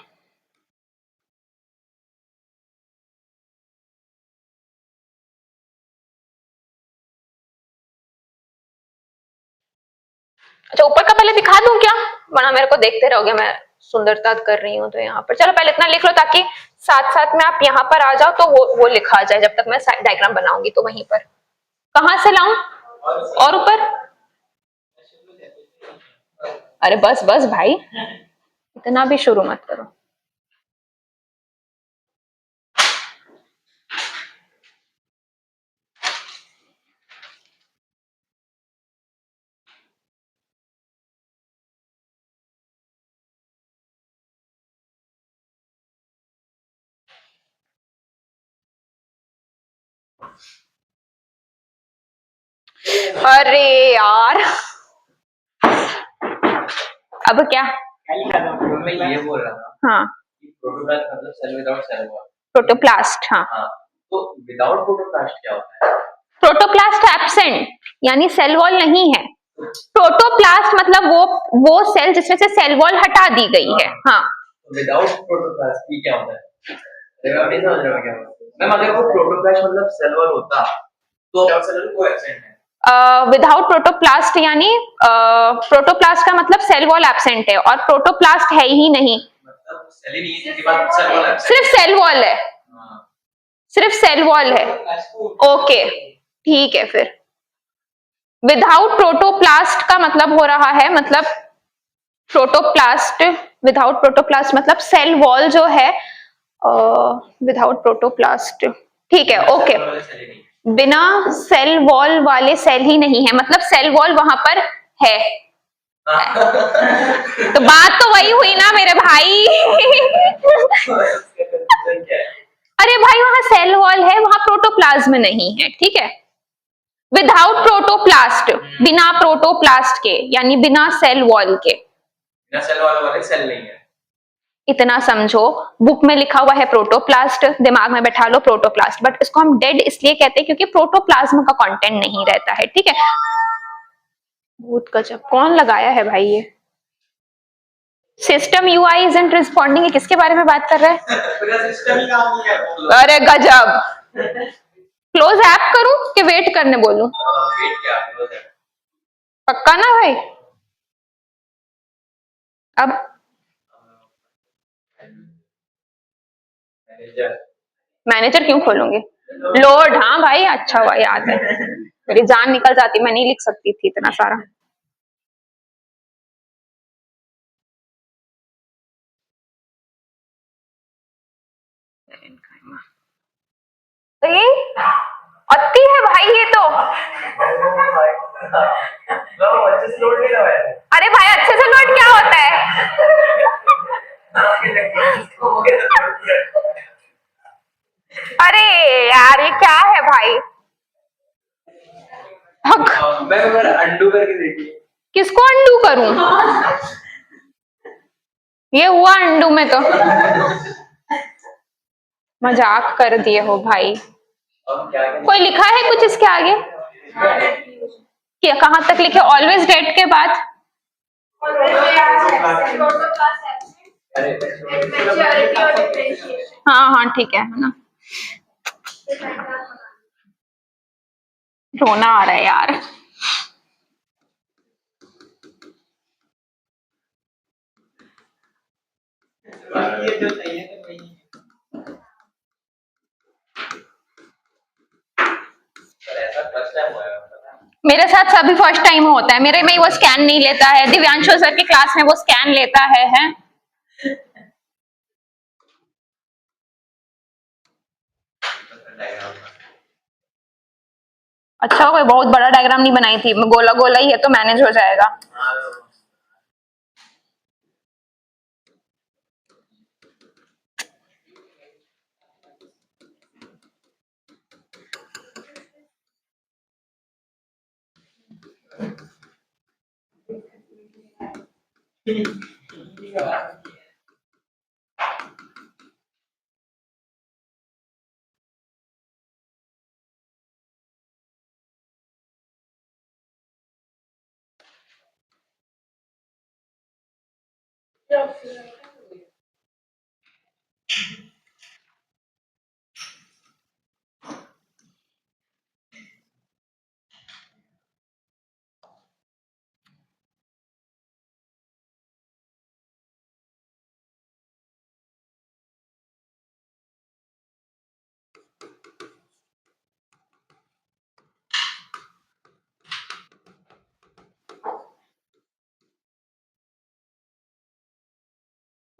अच्छा, ऊपर का पहले दिखा दूं क्या, वरना मेरे को देखते रहोगे, मैं सुंदरता कर रही हूँ तो यहाँ पर, चलो पहले इतना लिख लो ताकि साथ साथ में आप यहाँ पर आ जाओ तो वो लिखा जाए, जब तक मैं डायग्राम बनाऊंगी तो वहीं पर। कहां से लाऊं, और ऊपर, अरे बस बस भाई, इतना भी शुरू मत करो। अरे यार अब क्या,
मैं ये बोल रहा था,
हाँ
प्रोटोप्लास्ट मतलब cell without cell wall,
protoplast, हाँ
तो विदाउट प्रोटोप्लास्ट क्या होता है,
प्रोटोप्लास्ट एब्सेंट, यानी सेल वॉल नहीं है। प्रोटोप्लास्ट मतलब वो सेल जिसमें से सेल वॉल हटा दी गई है, हाँ।
विदाउट प्रोटोप्लास्ट ये क्या होता है, मैं नहीं समझ रहा क्या, मैम अगर वो प्रोटोप्लास्ट मतलब सेल वॉल होता तो सेल वॉल को एब्सेंट है,
विदाउट प्रोटोप्लास्ट, यानी प्रोटोप्लास्ट का मतलब सेल वॉल एब्सेंट है, और प्रोटोप्लास्ट है ही नहीं,
मतलब सेल ही नहीं है, सेल वॉल एब्सेंट,
सिर्फ सेल वॉल है, सिर्फ सेल वॉल है, ओके ठीक है। फिर विदाउट प्रोटोप्लास्ट का मतलब हो रहा है, मतलब प्रोटोप्लास्ट, विदाउट प्रोटोप्लास्ट मतलब सेल वॉल जो है विदाउट प्रोटोप्लास्ट, ठीक है, ओके।
वाले सेल ही नहीं है।
बिना सेल वॉल वाले सेल ही नहीं है, मतलब सेल वॉल वहां पर है। तो बात तो वही हुई ना मेरे भाई।
उसका confusion क्या है?
अरे भाई वहां सेल वॉल है, वहां प्रोटोप्लाज्म नहीं है, ठीक है। विदाउट प्रोटोप्लास्ट, बिना प्रोटोप्लास्ट के, यानी बिना सेल वॉल के।
बिना सेल वाले सेल नहीं है।
इतना समझो, बुक में लिखा हुआ है प्रोटोप्लास्ट, दिमाग में बैठा लो प्रोटोप्लास्ट, बट इसको हम डेड इसलिए कहते हैं क्योंकि प्रोटोप्लाज्म का कंटेंट नहीं रहता है, ठीक है। भूत गजब, कौन लगाया है भाई ये? सिस्टम यूआई इजंट रिस्पॉन्डिंग, किसके बारे में बात कर रहा है?
पूरा सिस्टम ही काम नहीं है।
अरे गजब, क्लोज ऐप करूं कि वेट करने बोलूं?
वेट क्या क्लोज है?
पक्का ना भाई? अब
मैनेजर।
मैनेजर क्यों खोलूंगी? लोड, हाँ भाई, अच्छा हुआ याद है, मेरी जान निकल जाती, मैं नहीं लिख सकती थी इतना सारा। ये अति है भाई ये तो।
अच्छे से लोड नहीं लगाया है।
अरे भाई अच्छे से लोड क्या होता है? अरे यार ये क्या है भाई?
मैं एक बार अंडू करके देखी।
किसको अंडू करूं? ये हुआ अंडू में तो मजाक कर दिए हो भाई।
और क्या
कोई लिखा है कुछ इसके आगे? क्या, कहां तक लिखे? ऑलवेज डेट के बाद? हाँ हाँ ठीक है ना। रोना आ रहा है यार।
ये जो चाहिए तो वही ऐसा फर्स्ट टाइम हुआ है पता है?
मेरे साथ सभी फर्स्ट टाइम होता है, मेरे में वो स्कैन नहीं लेता है, दिव्यांशु सर की क्लास में वो स्कैन लेता है?
डायग्राम
अच्छा, कोई बहुत बड़ा डायग्राम नहीं बनाई थी, गोला गोला ही है तो मैनेज हो जाएगा।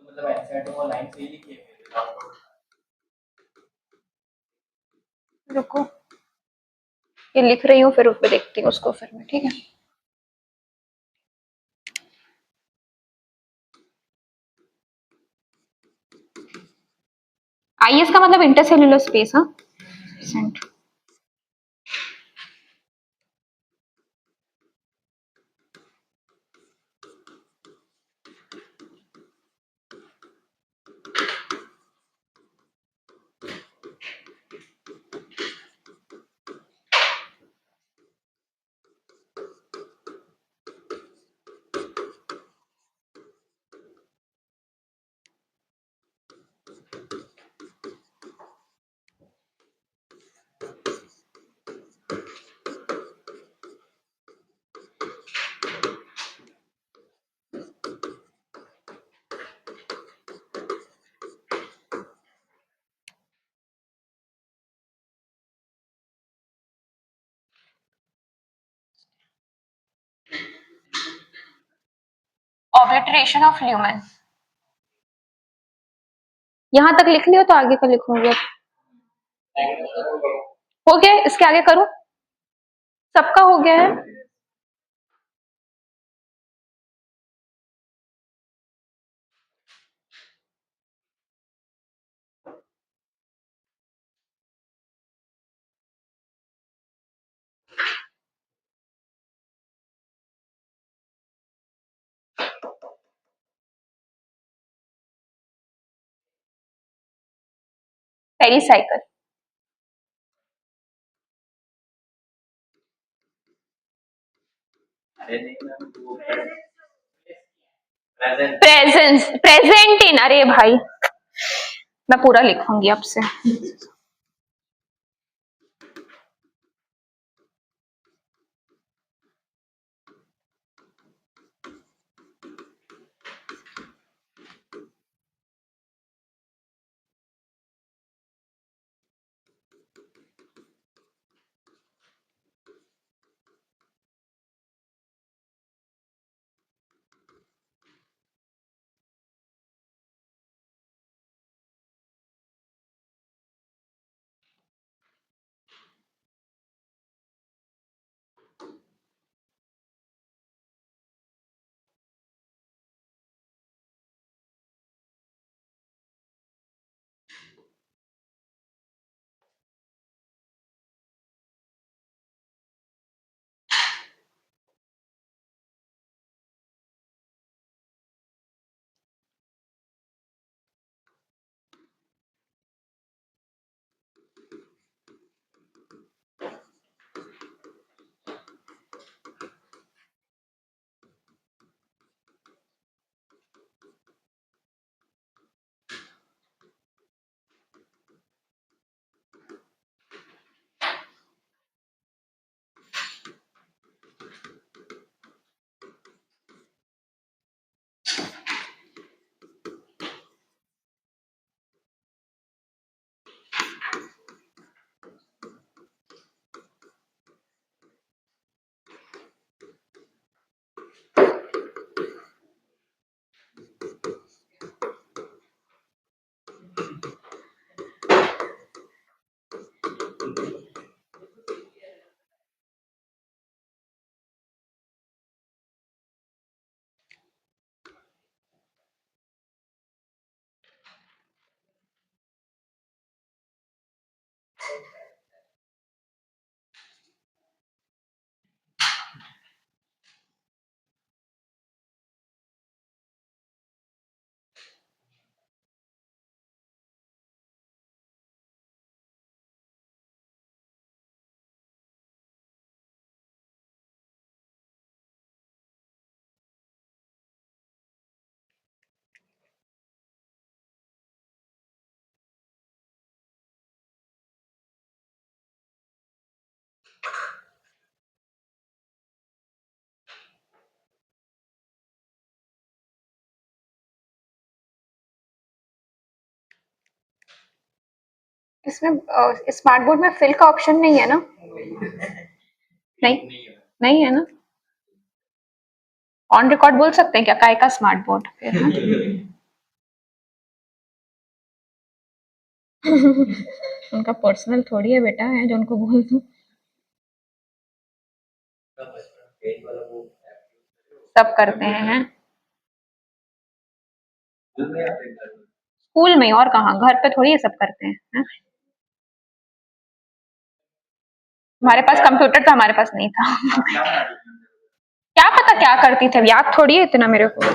मतलब एनसीईआरटी वो लाइन से ही लिखी है
रुको, ये लिख रही हूँ, फिर ऊपर देखती हूँ उसको फिर मैं, ठीक है। आईएस का मतलब इंटरसेल्युलर स्पेस, हाँ। ऑब्लिटरेशन ऑफ ल्यूमेन, यहाँ तक लिख लियो तो आगे का लिखूंगी अब। हो गया, इसके आगे करूं? सबका हो गया है। पेरीसाइकिल,
अरे नहीं मैम, वो प्रेजेंट।
प्रेजेंस, प्रेजेंट इन, अरे भाई मैं पूरा लिखूंगी अब से। इसमें स्मार्ट बोर्ड में फिल का ऑप्शन नहीं है ना? नहीं, नहीं है ना? ऑन रिकॉर्ड बोल सकते हैं क्या? काय का स्मार्ट बोर्ड फिर? हाँ? उनका पर्सनल थोड़ी है बेटा, है जो उनको बोल दूं। सब करते हैं। स्कूल में और कहाँ, घर पे थोड़ी ये सब करते हैं। हमारे पास कंप्यूटर था, हमारे पास नहीं था। क्या पता क्या करती थी, अब याद थोड़ी है इतना मेरे को।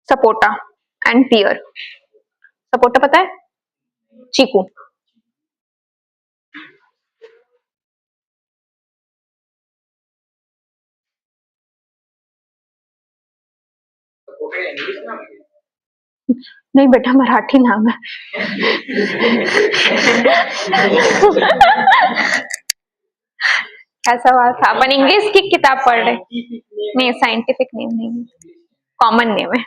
Sapota and peer. सपोटा पता है? चीकू।
सपोर्टेड इंग्लिश नाम है
नहीं बेटा, मराठी नाम है। क्या सवाल था? अपन इंग्लिश की किताब पढ़ रहे? नहीं, साइंटिफिक नेम नहीं है, कॉमन नेम है।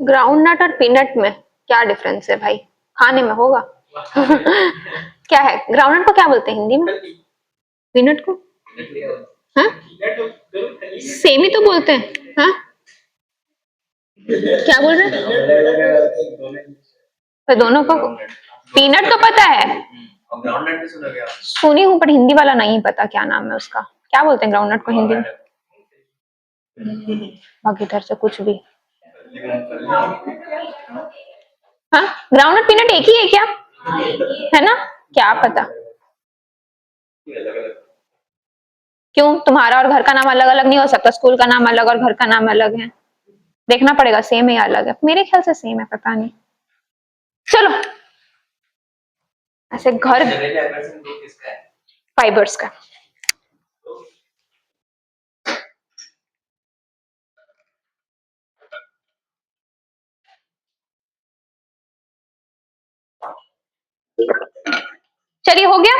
ग्राउंड नट और पीनट में क्या डिफरेंस है भाई? खाने में होगा। क्या है ग्राउंड नट को? क्या बोलते हैं हिंदी में? पीनट को? हाँ, सेम ही तो बोलते हैं। हाँ, क्या बोल रहे हैं? तो दोनों को पीनट तो पता है,
ग्राउंड नट भी सुना गया
सुनी हूँ, पर हिंदी वाला नहीं पता क्या नाम है उसका। क्या बोलते हैं ग्राउंड नट को हिंदी में? बाकी इधर से कुछ भी। हाँ, ग्राउंड नट पीनट एक ही है क्या? है ना? क्या पता क्यों तुम्हारा और घर का नाम अलग अलग नहीं हो सकता? स्कूल का नाम अलग और घर का नाम अलग है, देखना पड़ेगा सेम है या अलग है। मेरे ख्याल से सेम है, पता नहीं। चलो, ऐसे घर फाइबर्स का। चलिए, हो गया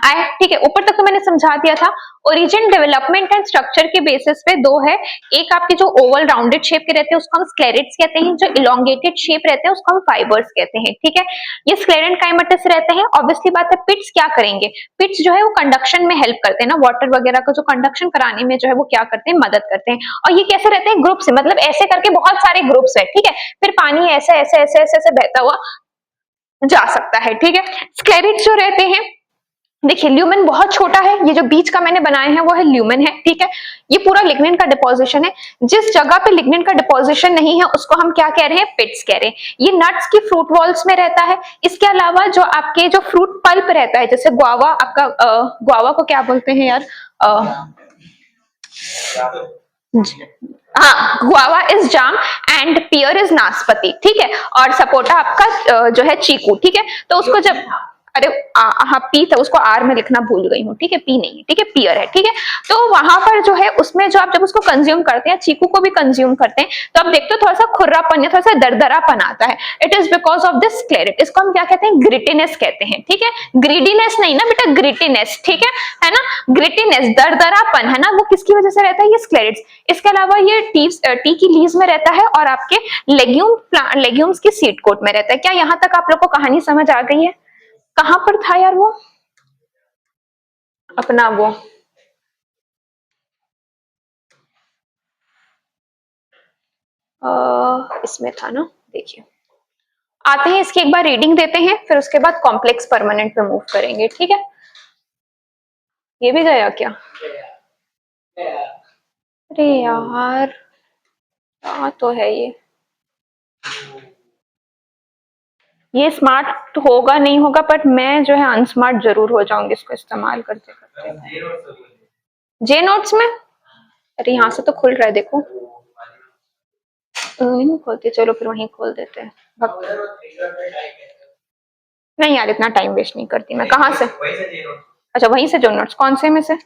आए? ठीक है, ऊपर तक तो मैंने समझा दिया था। ओरिजिन, डेवलपमेंट एंड स्ट्रक्चर के बेसिस पे दो है। एक आपके जो ओवल राउंडेड शेप के रहते हैं उसको हम स्क्लेरेट्स कहते हैं, जो इलोंगेटेड शेप रहते हैं उसको हम फाइबर्स कहते हैं। ठीक है, ये स्क्लेरेंट काइमेटस रहते हैं। ऑब्वियसली बात है, पिट्स क्या करेंगे? पिट्स जो है वो कंडक्शन में हेल्प करते हैं ना, वाटर वगैरह का जो कंडक्शन कराने में जो है वो क्या करते हैं, मदद करते हैं। और ये कैसे रहते हैं? ग्रुप से, मतलब ऐसे करके बहुत सारे ग्रुप्स है। ठीक है, फिर पानी ऐसे ऐसे ऐसे ऐसे ऐसे बहता हुआ जा सकता है। ठीक है, स्क्लेरेट्स जो रहते हैं, देखिए ल्यूमेन बहुत छोटा है, ये जो बीच का मैंने बनाए हैं वो है ल्यूमेन है। ठीक है, ये पूरा लिग्निन का डिपोजिशन है। जिस जगह पे लिग्निन का डिपोजिशन नहीं है उसको हम क्या कह रहे हैं? पिट्स कह रहे हैं। ये नट्स की फ्रूट वॉल्स में रहता है। इसके अलावा जो आपके जो फ्रूट पल्प रहता है, जैसे गुआवा, आपका गुआवा को क्या बोलते हैं यार? हाँ, guava is jaam and pear is nashpati. ठीक है, और सपोटा आपका जो है चीकू। ठीक है, तो उसको जब, अरे हाँ पी था, उसको आर में लिखना भूल गई हूँ। ठीक है, पी नहीं है, ठीक है, पियर है। ठीक है, तो वहां पर जो है उसमें जो आप जब उसको कंज्यूम करते हैं, चीकू को भी कंज्यूम करते हैं, तो आप देखते हो थोड़ा सा खुर्रापन या थोड़ा सा दरदरापन आता है। It is because of this स्क्लेरेट। इसको हम क्या कहते हैं? ग्रिटीनेस कहते हैं। ठीक है, ग्रीडीनेस नहीं ना बेटा, ग्रिटीनेस। ठीक है ना? ग्रिटीनेस, दरदरापन है ना, वो किसकी वजह से रहता है? ये स्क्लेरेट्स। इसके अलावा ये टी की लीव्स में रहता है और आपके लेग्यूम्स की सीड कोट में रहता है। क्या यहाँ तक आप लोग को कहानी समझ आ गई है? कहां पर था यार वो अपना वो? इसमें था ना, देखिए। आते हैं, इसकी एक बार रीडिंग देते हैं, फिर उसके बाद कॉम्प्लेक्स परमानेंट पे मूव करेंगे। ठीक है, ये भी गया क्या? अरे यार, हाँ तो है ये स्मार्ट होगा नहीं होगा, पर मैं जो है अनस्मार्ट जरूर हो जाऊंगी इसको इस्तेमाल करते करते। जे नोट्स में? अरे यहाँ से तो खुल रहा है, देखो। नहीं खोलते, चलो फिर वहीं खोल देते हैं। नहीं यार, इतना टाइम वेस्ट नहीं करती मैं। कहाँ से? अच्छा, वहीं से जो नोट्स, कौन से में से?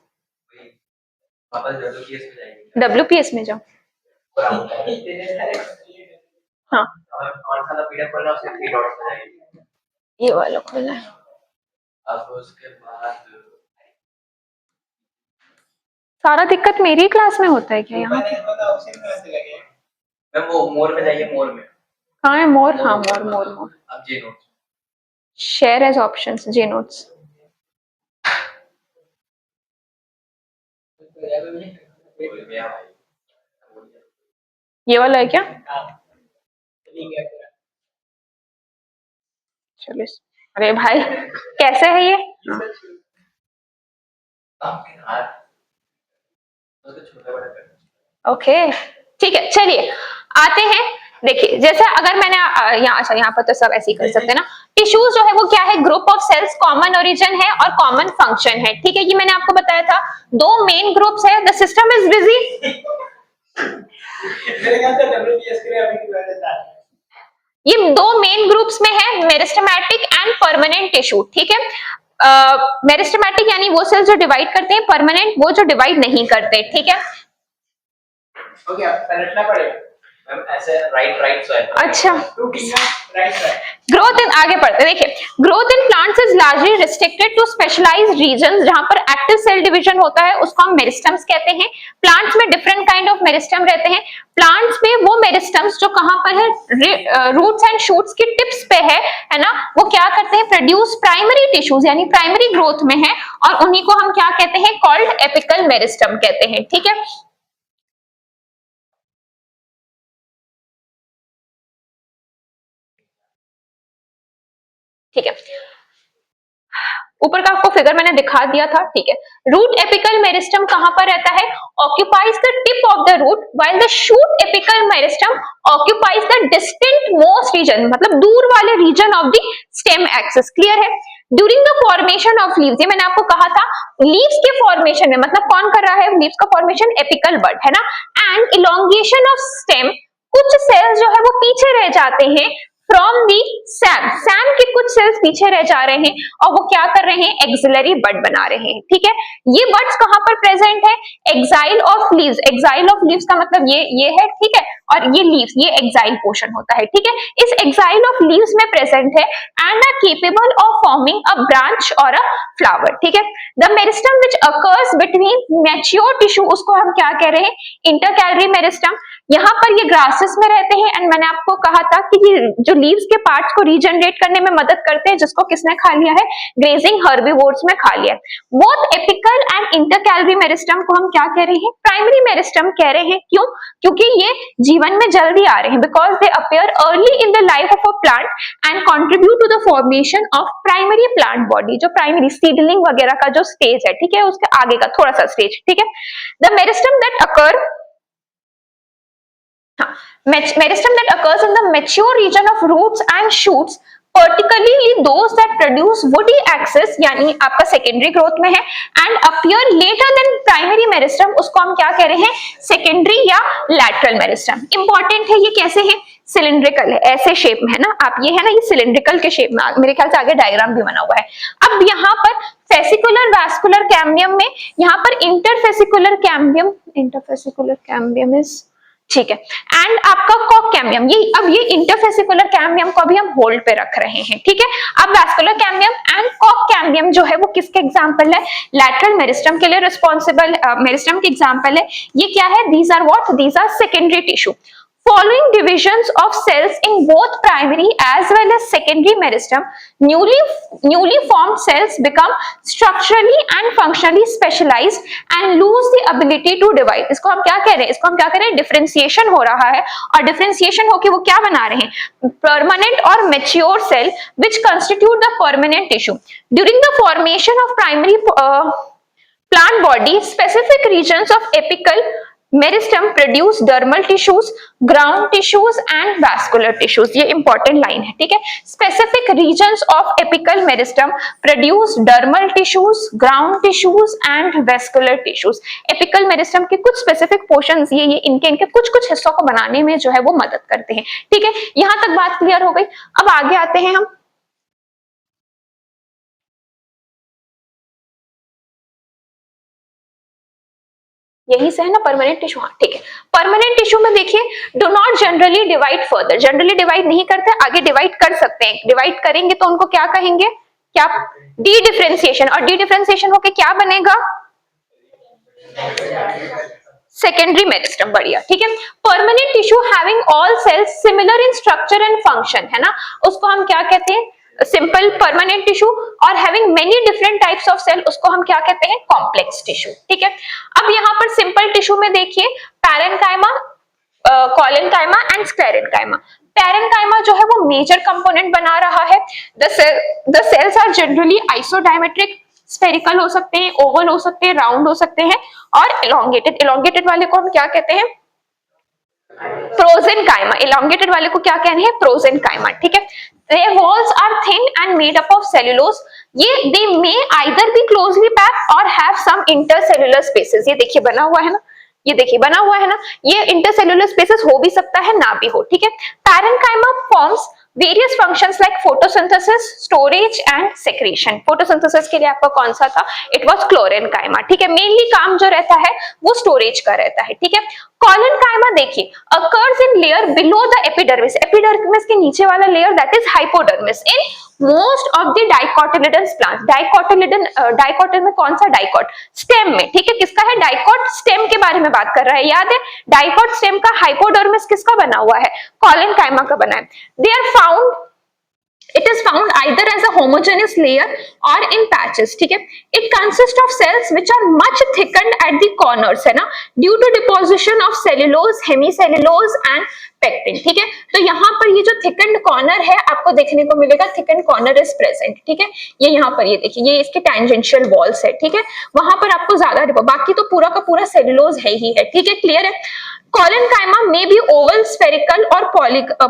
WPS में जाओ। हाँ, ये वाला खोलना है।
अब उसके बाद
सारा दिक्कत मेरी क्लास में होता है क्या यहाँ पे?
मैम वो मोर में जाइए, मोर में।
कहाँ है मोर? हाँ मोर मोर मोर।
अब जे नोट्स।
शेयर एज ऑप्शंस, जे नोट्स। ये वाला है क्या? चलिए। अरे भाई कैसे है ये? ओके ठीक है, चलिए आते हैं। देखिए जैसे अगर मैंने यहाँ, अच्छा यहाँ पर तो सब ऐसे ही कर सकते हैं ना। टिश्यूज जो है वो क्या है? Group of cells, common origin है और कॉमन फंक्शन है, ठीक है। ये मैंने आपको बताया था। दो मेन ग्रुप्स है। The system is busy. ये दो मेन ग्रुप्स में है, मेरिस्टेमेटिक एंड परमानेंट टिश्यू, ठीक है। मेरिस्टेमेटिक यानी वो सेल्स जो डिवाइड करते हैं, परमानेंट वो जो डिवाइड नहीं करते, ठीक है।
ओके, अब पलटना पड़ेगा मैम, ऐसे राइट साइड।
अच्छा,
राइट साइड।
ग्रोथ इन, आगे पढ़ते देखिए। Growth in plants is largely restricted to specialised regions, जहां पर एक्टिव सेल डिवीजन होता है उसको हम मेरिस्टम्स कहते हैं। प्लांट्स में डिफरेंट काइंड ऑफ मेरिस्टम रहते हैं। प्लांट्स में वो मेरिस्टम्स जो कहां पर है? रूट्स एंड शूट्स की टिप्स पे है ना। वो क्या करते हैं? प्रोड्यूस प्राइमरी टिश्यूज, यानी प्राइमरी ग्रोथ में है, और उन्हीं को हम क्या कहते हैं? कॉल्ड एपिकल मेरिस्टम कहते हैं, ठीक है। ठीक है, ऊपर का आपको फिगर मैंने दिखा दिया था, ठीक है। रूट एपिकल मेरिस्टम कहां पर रहता है? Occupies the tip of the root, while the shoot apical meristem occupies the distant most region, मतलब दूर वाले region of the stem axis. Clear है? During the formation of leaves, ये मैंने आपको कहा था, लीव्स के फॉर्मेशन में, मतलब कौन कर रहा है लीव्स का फॉर्मेशन? एपिकल बड, है ना। एंड इलोंगेशन ऑफ स्टेम, कुछ सेल्स जो है वो पीछे रह जाते हैं फ्रॉम दी सैम, सैम के कुछ सेल्स पीछे रह जा रहे हैं और वो क्या कर रहे हैं? एक्सिलरी बड बना रहे हैं, ठीक है। ये बड्स कहां पर प्रेजेंट है? Axil of leaves, axil of leaves का मतलब ये है, ठीक है, और ये लीव्स, ये एक्साइल पोर्शन होता है, ठीक है। इस एक्साइल ऑफ लीव्स में प्रेजेंट है and are capable of forming a branch और अ फ्लावर, ठीक है। The meristem which occurs between mature tissue, उसको हम क्या कह रहे हैं? Intercalary meristem. यहाँ पर ये ग्रासेस में रहते हैं, एंड मैंने आपको कहा था कि ये जो लीव्स के पार्ट्स को रीजनरेट करने में मदद करते हैं, जिसको किसने खा लिया है? ग्रेजिंग हर्बीवोर्स में खा लिया है। Both apical and intercalary meristem को हम क्या कह रहे हैं? प्राइमरी मेरिस्टम कह रहे हैं। क्यों? क्योंकि ये जीवन में जल्दी आ रहे हैं, because they appear early in the life of a plant and contribute to the formation of primary plant body, जो प्राइमरी सीडलिंग वगैरह का जो स्टेज है, ठीक है, उसके आगे का थोड़ा सा स्टेज, ठीक है। The meristem that occur meristem that occurs in the mature region of roots and shoots, particularly those that produce woody axis, यानी आपका सेकेंडरी ग्रोथ में है, and appear later than primary meristem, उसको हम क्या कह रहे हैं? सेकेंडरी या लैटरल मेरिस्टम। इंपॉर्टेंट है, ये कैसे है? सिलिंड्रिकल है, ऐसे शेप में है ना। आप ये है ना, ये सिलिंड्रिकल के शेप में, मेरे ख्याल से आगे डायग्राम भी बना हुआ है। अब यहाँ पर फेसिकुलर वैस्कुलर कैम्बियम में, यहाँ पर interfascicular cambium, interfascicular cambium is, ठीक है, एंड आपका कॉक कैम्बियम, ये अब ये इंटरफेसिकुलर कैम्बियम को भी हम होल्ड पे रख रहे हैं, ठीक है। अब वैस्कुलर कैम्बियम एंड कॉक कैम्बियम जो है वो किसके एग्जांपल है? लैटरल मेरिस्टम के लिए रिस्पॉन्सिबल मेरिस्टम के एग्जांपल है। ये क्या है? These are what? These are secondary tissue. Following divisions of cells in both primary as well as secondary meristem, newly formed cells become structurally and functionally specialized and lose the ability to divide. इसको हम क्या कह रहे हैं? इसको हम क्या कह रहे हैं? डिफरेंशिएशन हो रहा है, और डिफरेंशिएशन होके वो क्या बना रहे हैं? परमानेंट और mature cell which constitute the permanent tissue. During the formation of primary plant body, specific regions of apical meristem produce dermal tissues, ground tissues and vascular tissues. ये इंपॉर्टेंट लाइन है, ठीक है। Specific regions of apical meristem produce dermal tissues, ground tissues and vascular tissues. Apical meristem के कुछ specific portions, ये इनके कुछ हिस्सों को बनाने में जो है वो मदद करते हैं, ठीक है। यहां तक बात क्लियर हो गई। अब आगे आते हैं हम। यही से है ना परमानेंट टिश्यू, हाँ ठीक है। परमानेंट टिश्यू में देखिए, do not generally divide further, generally divide नहीं करते, आगे डिवाइड कर सकते हैं। डिवाइड करेंगे तो उनको क्या कहेंगे? क्या? Dedifferentiation. और डी डिफरेंशिएशन होके क्या बनेगा? सेकेंडरी मेरिस्टम, बढ़िया, ठीक है। Permanent tissue having all cells similar in structure and function, है ना, उसको हम क्या कहते हैं, सिंपल परमानेंट टिश्यू। और having many different types of cell, उसको हम क्या कहते हैं, कॉम्प्लेक्स टिश्यू, ठीक है। अब यहाँ पर सिंपल टिश्यू में देखिए parenchyma, collenchyma and sclerenchyma. Parenchyma जो है वो मेजर कंपोनेंट बना रहा है। The cells are generally isodiametric, spherical हो सकते हैं, ओवल हो सकते हैं, राउंड हो सकते हैं, और इलोंगेटेड। इलोंगेटेड वाले को हम क्या कहते हैं, प्रोजेनकाइमा। इलोंगेटेड वाले को क्या कहते हैं, प्रोजेनकाइमा, ठीक है। Their walls are thin and made up of cellulose. ये they may either be closely packed or have some intercellular spaces. ये देखिए बना हुआ है ना, ये देखिए बना हुआ है ना, ये इंटरसेल्युलर स्पेसेस हो भी सकता है, ना भी हो, ठीक है। Parenchyma forms various functions like photosynthesis, storage and secretion. Photosynthesis के लिए आपका कौन सा था, इट वाज क्लोरेनकाइमा, ठीक है। मेनली काम जो रहता है वो स्टोरेज का रहता है, ठीक है। कॉलेनकाइमा देखिए occurs in layer below the epidermis, epidermis के नीचे वाला layer that is hypodermis in most of the dicotyledon plant. Dicotyl में कौन सा, डाइकोट स्टेम में, ठीक है। किसका है, डाइकोट स्टेम के बारे में बात कर रहा है, याद है। डाइकोट स्टेम का हाइपोडर्मिस किसका बना हुआ है, कॉलेनकाइमा का बना है। They are found, it is found either as a homogeneous layer or in patches, ठीक है। it consists of cells which are much thickened at the corners, है ना, due to deposition of cellulose, hemicellulose and pectin, ठीक है। तो यहाँ पर ये जो thickened corner है आपको देखने को मिलेगा, thickened corner is present, ठीक है। ये यहाँ पर ये देखिए, ये इसके tangential walls है, ठीक है। वहां पर आपको ज्यादा, बाकी तो पूरा का पूरा cellulose है ही है, ठीक है, क्लियर है। Collenchyma may be oval, spherical or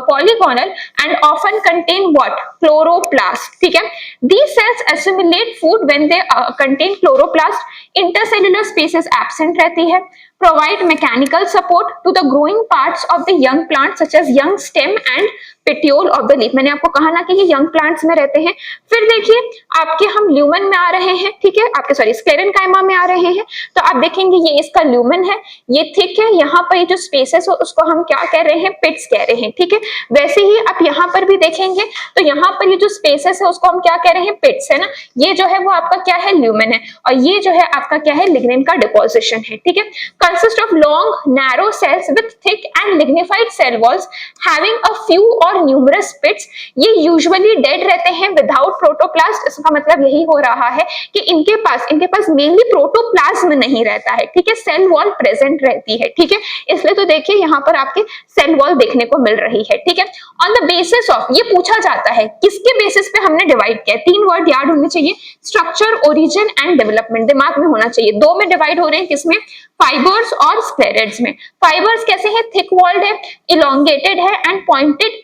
polygonal and often contain what? Chloroplast, ठीक है। These cells assimilate food when they contain chloroplast. Intercellular spaces absent रहती है. Provide mechanical support to the growing parts of the young plant such as young stem and petiole of the leaf. मैंने आपको कहा ना कि ये young plants में रहते हैं। फिर देखिए आपके हम ल्यूमन में आ रहे हैं, ठीक है, आपके सॉरी स्क्लेरेनकाइमा में आ रहे हैं। तो आप देखेंगे ये इसका ल्यूमन है, ये थिक है, यहाँ पर ये जो स्पेसेस हो उसको हम क्या कह रहे हैं, पिट्स कह रहे हैं, ठीक है। वैसे ही आप यहाँ पर भी देखेंगे तो यहाँ पर ये जो स्पेसेस है उसको हम क्या कह रहे हैं, पिट्स, है ना। ये जो है वो आपका क्या है, ल्यूमन है, और ये जो है आपका क्या है, लिग्निन का डिपोजिशन है, ठीक है। Consist of long narrow cells with thick and lignified cell walls having a few or numerous pits. ये usually dead रहते हैं without protoplasm। इसका मतलब यही हो रहा है कि इनके पास mainly प्रोटोप्लाज्म नहीं रहता है, ठीक है, सेल वॉल प्रेजेंट रहती है, ठीक है। इसलिए तो देखिए यहाँ पर आपके सेल वॉल देखने को मिल रही है, ठीक है। ऑन द बेसिस ऑफ, ये पूछा जाता है किसके बेसिस पे हमने डिवाइड किया, 3 वर्ड याद होने चाहिए, स्ट्रक्चर, ओरिजिन एंड डेवलपमेंट, दिमाग में होना चाहिए। 2 में डिवाइड हो रहे हैं, किसमें, फाइबर्स और स्क्लेरेड्स में। फाइबर्स कैसे हैं, थिक वॉल्ड है, इलोंगेटेड है and pointed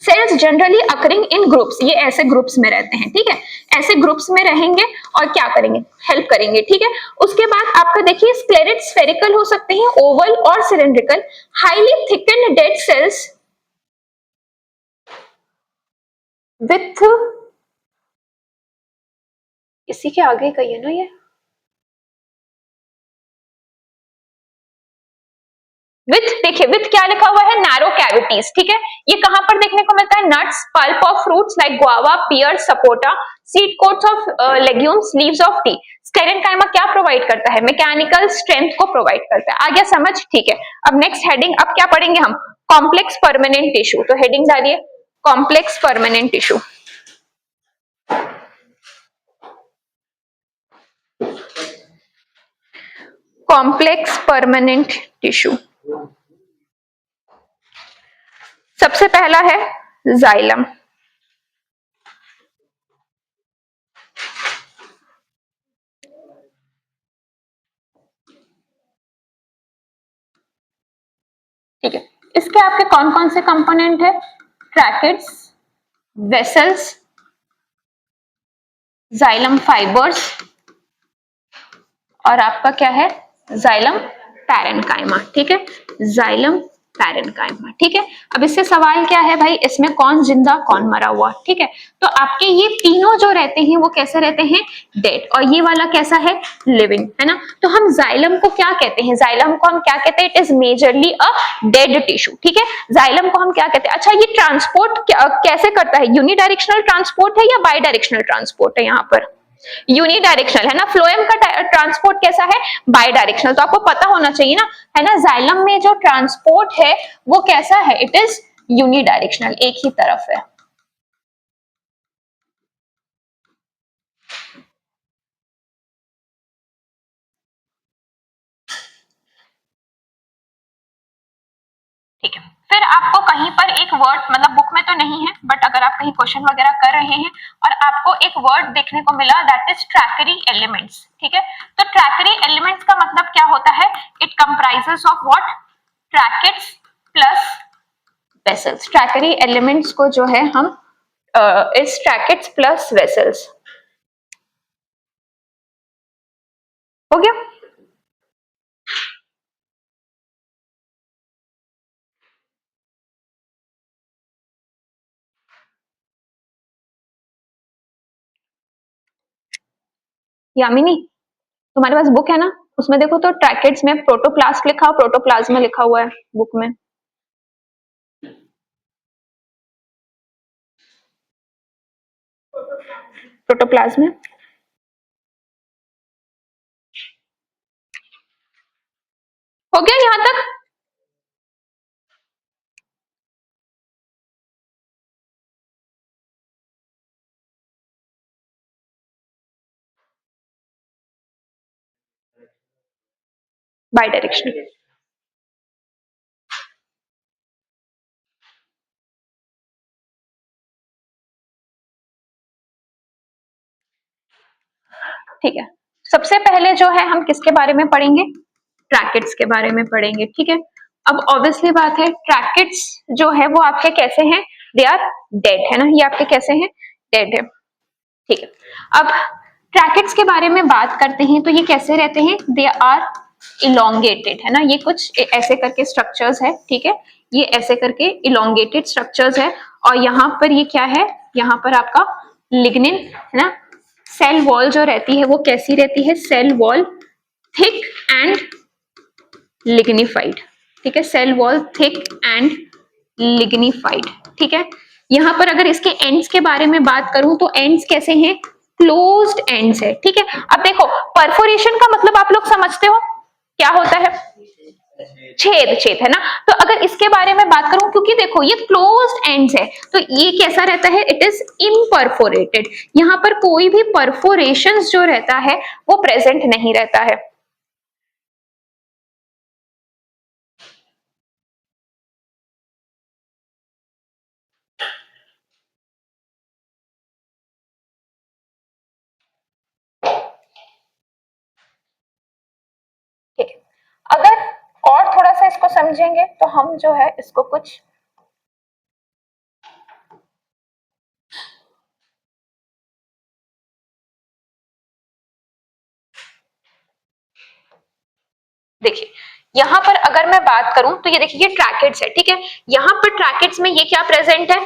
cells generally occurring in groups, ये ऐसे ग्रुप्स में रहते हैं, ठीक है, ऐसे ग्रुप्स में रहेंगे और क्या करेंगे, हेल्प करेंगे, ठीक है। उसके बाद आपका देखिए स्क्लेरेड स्फेरिकल हो सकते हैं, ओवल और cylindrical, highly thickened dead cells with, इसी के आगे का है ना ये, विथ, देखिए विथ क्या लिखा हुआ है, नैरो कैविटीज, ठीक है। ये कहां पर देखने को मिलता है, nuts, pulp of fruits like guava, pear, sapota, seed coats of legumes, leaves of tea. Sclerenchyma क्या प्रोवाइड करता है, मैकेनिकल स्ट्रेंथ को प्रोवाइड करता है। आ गया समझ, ठीक है। अब नेक्स्ट हेडिंग, अब क्या पढ़ेंगे हम, कॉम्प्लेक्स परमानेंट टिश्यू। तो हेडिंग डालिए complex permanent tissue. Complex permanent tissue, सबसे पहला है जाइलम। ठीक है, इसके आपके कौन कौन से कंपोनेंट है, ट्रैकेट्स, वेसल्स, जाइलम फाइबर्स और आपका क्या है, जाइलम पैरेन्काइमा, ठीक है, जाइलम पैरेन्काइमा, ठीक है। अब इससे सवाल क्या है भाई, इसमें कौन जिंदा कौन मरा हुआ, ठीक है। तो आपके ये तीनों जो रहते हैं वो कैसे रहते हैं, डेड, और ये वाला कैसा है, लिविंग, है ना। तो हम जाइलम को क्या कहते हैं, जाइलम को हम क्या कहते हैं, it is majorly a dead tissue, ठीक है। जाइलम को हम क्या कहते हैं, अच्छा ये ट्रांसपोर्ट कैसे करता है, यूनिडायरेक्शनल ट्रांसपोर्ट है या बाई डायरेक्शनल ट्रांसपोर्ट है यहाँ पर, यूनी डायरेक्शनल है ना। फ्लोएम का ट्रांसपोर्ट कैसा है, बाय डायरेक्शनल, तो आपको पता होना चाहिए ना, है ना। जाइलम में जो ट्रांसपोर्ट है वो कैसा है, इट इज यूनी डायरेक्शनल, एक ही तरफ है। ठीक है, फिर आपको कहीं पर एक वर्ड, मतलब बुक में तो नहीं है बट अगर आप कहीं क्वेश्चन वगैरह कर रहे हैं और आपको एक वर्ड देखने को मिला दैट इज ट्रैकरी एलिमेंट्स, ठीक है। तो ट्रैकरी एलिमेंट्स का मतलब क्या होता है, it comprises of what, tracheids plus vessels. Tracheary elements को जो है हम इस ट्रैकेट्स प्लस वेसल्स, हो गया। यामिनी, तुम्हारे पास बुक है ना, उसमें देखो तो ट्रैकेट्स में प्रोटोप्लास्ट लिखा, प्रोटोप्लाज्मा लिखा हुआ है बुक में। प्रोटोप्लाज्मा हो गया यहां तक। बाय डायरेक्शनल, ठीक है। सबसे पहले जो है हम किसके बारे में पढ़ेंगे, ट्रैकेट्स के बारे में पढ़ेंगे, ठीक है। अब ऑब्वियसली बात है, ट्रैकेट्स जो है वो आपके कैसे हैं, दे आर डेड, है ना, ये आपके कैसे हैं, डेड है, ठीक है। अब ट्रैकेट्स के बारे में बात करते हैं तो ये कैसे रहते हैं, दे आर इलोंगेटेड, है ना, ये कुछ ऐसे करके स्ट्रक्चर्स है, ठीक है, ये ऐसे करके इलोंगेटेड स्ट्रक्चर्स है। और यहाँ पर ये क्या है, यहाँ पर आपका लिग्निन, है ना। सेल वॉल जो रहती है वो कैसी रहती है, cell wall thick and lignified, ठीक है, cell wall thick and lignified, ठीक है। यहां पर अगर इसके एंड्स के बारे में बात करूं तो एंड्स कैसे हैं, क्लोज्ड एंड्स है, ठीक है। अब देखो परफोरेशन का मतलब आप लोग समझते हो क्या होता है, छेद, छेद, है ना। तो अगर इसके बारे में बात करूं, क्योंकि देखो ये क्लोज्ड एंड्स है तो ये कैसा रहता है, इट इज इम्परफोरेटेड, यहां पर कोई भी परफोरेशंस जो रहता है वो प्रेजेंट नहीं रहता है। ठीक है, अगर और थोड़ा सा इसको समझेंगे तो हम जो है इसको कुछ देखिए, यहां पर अगर मैं बात करूं तो ये देखिए ये ट्रैकेट्स है, ठीक है। यहां पर ट्रैकेट्स में ये क्या प्रेजेंट है,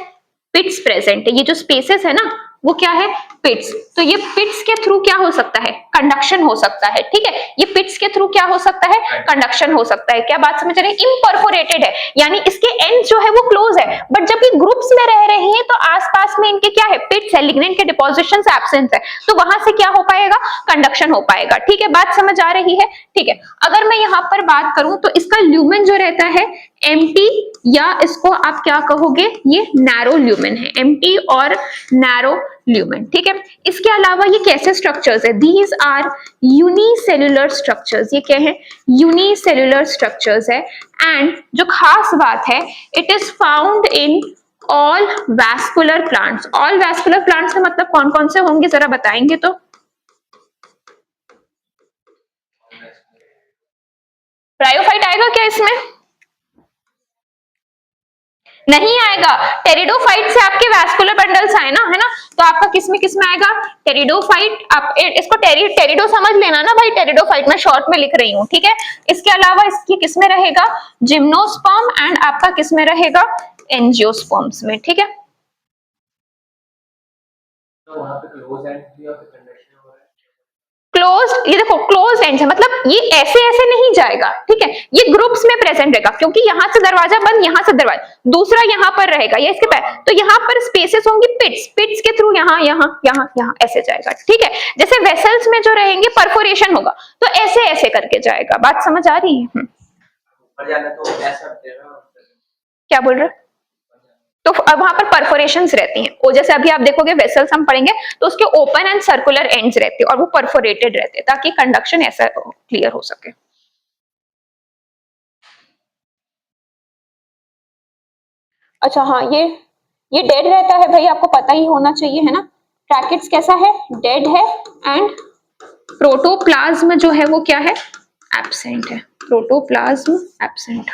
पिट्स प्रेजेंट है, ये जो स्पेसेस है ना वो क्या है, पिट्स। तो ये पिट्स के थ्रू क्या हो सकता है, कंडक्शन हो सकता है, ठीक है। ये पिट्स के थ्रू क्या हो सकता है, कंडक्शन हो सकता है। क्या बात समझ रहे हैं, इम्परफोरेटेड है यानी इसके एंड जो है वो क्लोज है, बट जब ये ग्रुप्स में रह रहे हैं तो आसपास में इनके क्या है, पिट्स है, लिग्नेंट के डिपोजिशन एब्सेंट है, तो वहां से क्या हो पाएगा, कंडक्शन हो पाएगा, ठीक है। बात समझ आ रही है, ठीक है। अगर मैं यहाँ पर बात करूं तो इसका ल्यूमेन जो रहता है एम्प्टी, या इसको आप क्या कहोगे, ये नैरो ल्यूमेन है, एम्प्टी और नैरो ल्यूमेन, ठीक है। इसके अलावा ये कैसे स्ट्रक्चर्स है, दीज आर यूनिसेल्युलर स्ट्रक्चर्स, ये क्या है, यूनिसेल्युलर स्ट्रक्चर्स है। एंड जो खास बात है, it is found in all vascular plants. All vascular plants का मतलब कौन कौन से होंगे जरा बताएंगे तो। ब्रायोफाइट आएगा क्या इसमें, नहीं आएगा। टेरिडोफाइट से आपके वैस्कुलर बंडल्स आए ना, है ना, तो आपका किसमें आएगा, टेरिडोफाइट। आप इसको टेरिडो समझ लेना ना भाई, टेरिडोफाइट मैं शॉर्ट में लिख रही हूँ, ठीक है। इसके अलावा इसकी किसमें रहेगा, जिम्नोस्पर्म, एंड आपका किसमें रहेगा, एंजियोस्पर्म्स में, ठीक है।
तो वहां पे क्लोज एंड या फिर कंडक्शन हो रहा है,
क्लोज्ड, ये देखो क्लोज एंड है, मतलब ये ऐसे ऐसे नहीं जाएगा, ठीक है, ये ग्रुप्स में प्रेजेंट रहेगा, क्योंकि यहाँ से दरवाजा बंद, यहाँ से दरवाजा दूसरा यहाँ पर रहेगा, ये इसके पैर, तो यहाँ पर स्पेसेस होंगी पिट्स, पिट्स के थ्रू यहाँ यहाँ यहाँ यहाँ ऐसे जाएगा, ठीक है। जैसे वेसल्स में जो रहेंगे परफोरेशन होगा, तो ऐसे ऐसे करके जाएगा। बात समझ आ रही है? क्या बोल रहे? तो वहां पर परफोरेशंस रहती हैं, और जैसे अभी आप देखोगे वेसल्स हम पढ़ेंगे तो उसके ओपन एंड सर्कुलर एंड्स रहते हैं और वो परफोरेटेड रहते हैं, ताकि कंडक्शन ऐसा क्लियर हो सके। अच्छा हाँ, ये डेड रहता है भाई, आपको पता ही होना चाहिए, है ना। ट्रैकिड्स कैसा है? डेड है। एंड प्रोटोप्लाज्म जो है वो क्या है? एब्सेंट है। Protoplasm absent.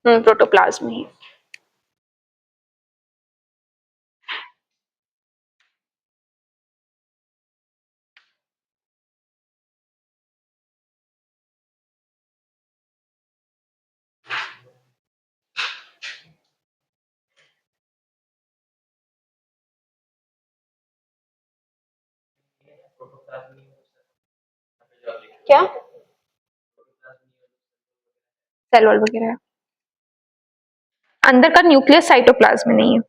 प्रोटोप्लाज्म ही। क्या? सेल वॉल वगैरह है। अंदर का न्यूक्लियस साइटोप्लाज्म में नहीं है।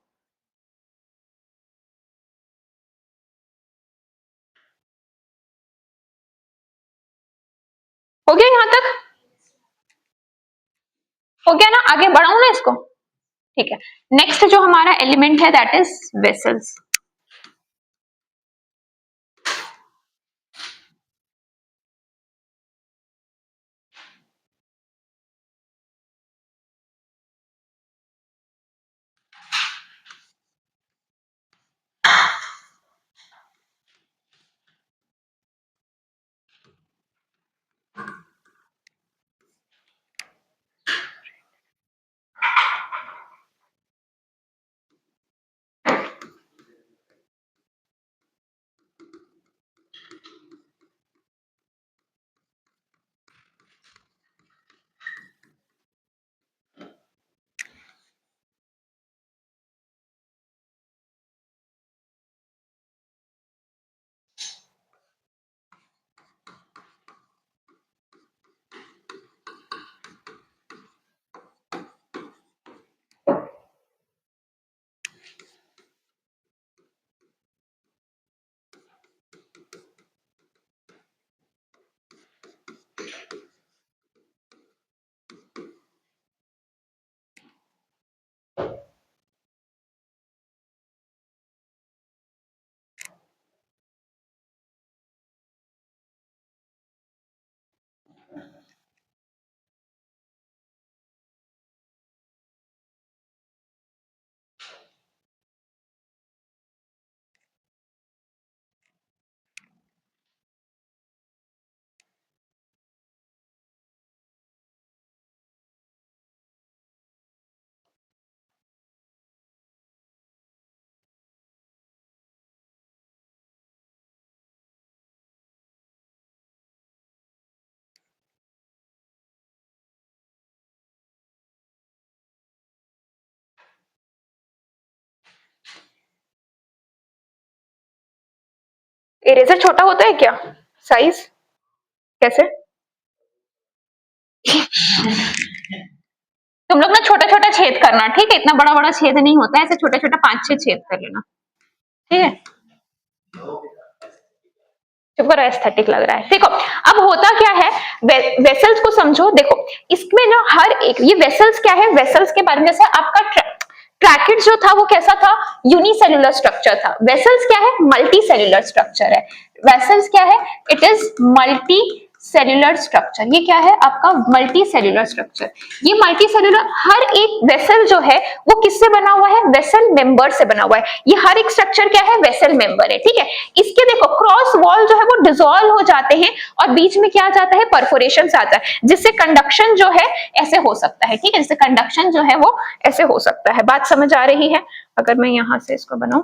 हो गया यहां तक? हो गया ना? आगे बढ़ाऊं ना इसको? ठीक है। नेक्स्ट जो हमारा एलिमेंट है दैट इज वेसल्स। इरेजर छोटा होता है क्या साइज? कैसे? तुम लोग ना छोटा छोटा छेद करना, ठीक है, इतना बड़ा बड़ा छेद नहीं होता है, ऐसे छोटा छोटा 5-6 छेद कर लेना, ठीक है। चुप करो, एस्थेटिक लग रहा है। देखो अब होता क्या है, वेसल्स को समझो। देखो इसमें ना हर एक, ये वेसल्स क्या है, वेसल्स के बारे में, जैसे आपका ट्रैकिड जो था वो कैसा था? यूनिसेल्युलर स्ट्रक्चर था। वेसल्स क्या है? मल्टी सेल्युलर स्ट्रक्चर है। वेसल्स क्या है? It is multi cellular structure. ये क्या है आपका? Multi cellular structure. ये मल्टी सेल्युलर, हर एक वेसल जो है वो किससे बना हुआ है? वेसल मेंबर से बना हुआ है। ये हर एक स्ट्रक्चर क्या है? वेसल मेंबर है, ठीक है। इसके देखो क्रॉस वॉल जो है वो डिसॉल्व हो जाते हैं और बीच में क्या आ जाता है? परफोरेशन आता है, जिससे कंडक्शन जो है ऐसे हो सकता है, ठीक है, जिससे कंडक्शन जो है वो ऐसे हो सकता है। बात समझ आ रही है? अगर मैं यहां से इसको बनाऊं,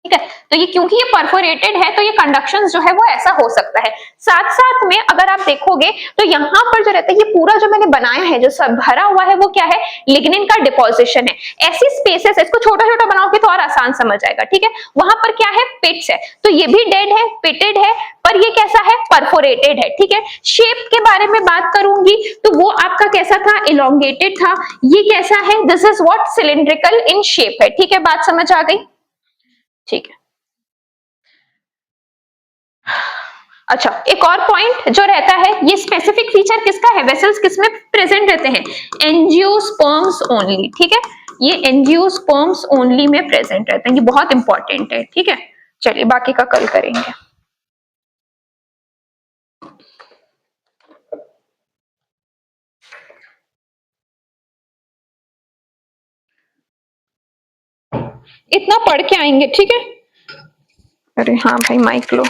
ठीक है। तो ये क्योंकि ये परफोरेटेड है तो ये कंडक्शन जो है वो ऐसा हो सकता है। साथ साथ में अगर आप देखोगे तो यहाँ पर जो रहता है ये पूरा जो मैंने बनाया है जो सब भरा हुआ है वो क्या है, लिग्निन का डिपोजिशन है। ऐसी स्पेसेस, इसको छोटा छोटा बनाओगे तो और आसान समझ आएगा, ठीक है। वहां पर क्या है, पिट्स है, तो ये भी डेड है, पिटेड है, पर ये कैसा है, परफोरेटेड है, ठीक है। शेप के बारे में बात करूंगी तो वो आपका कैसा था, इलोंगेटेड था। ये कैसा है, this is what, cylindrical in shape है, ठीक है। बात समझ आ गई, ठीक है। अच्छा, एक और पॉइंट जो रहता है, ये स्पेसिफिक फीचर किसका है, वेसल्स किसमें प्रेजेंट रहते हैं, एंजियोस्पर्म्स ओनली, ठीक है। ये एंजियोस्पर्म्स ओनली में प्रेजेंट रहते हैं, ये बहुत इंपॉर्टेंट है, ठीक है। चलिए बाकी का कल करेंगे। इतना पढ़ के आएंगे, ठीक है। अरे हाँ भाई, माइक लो।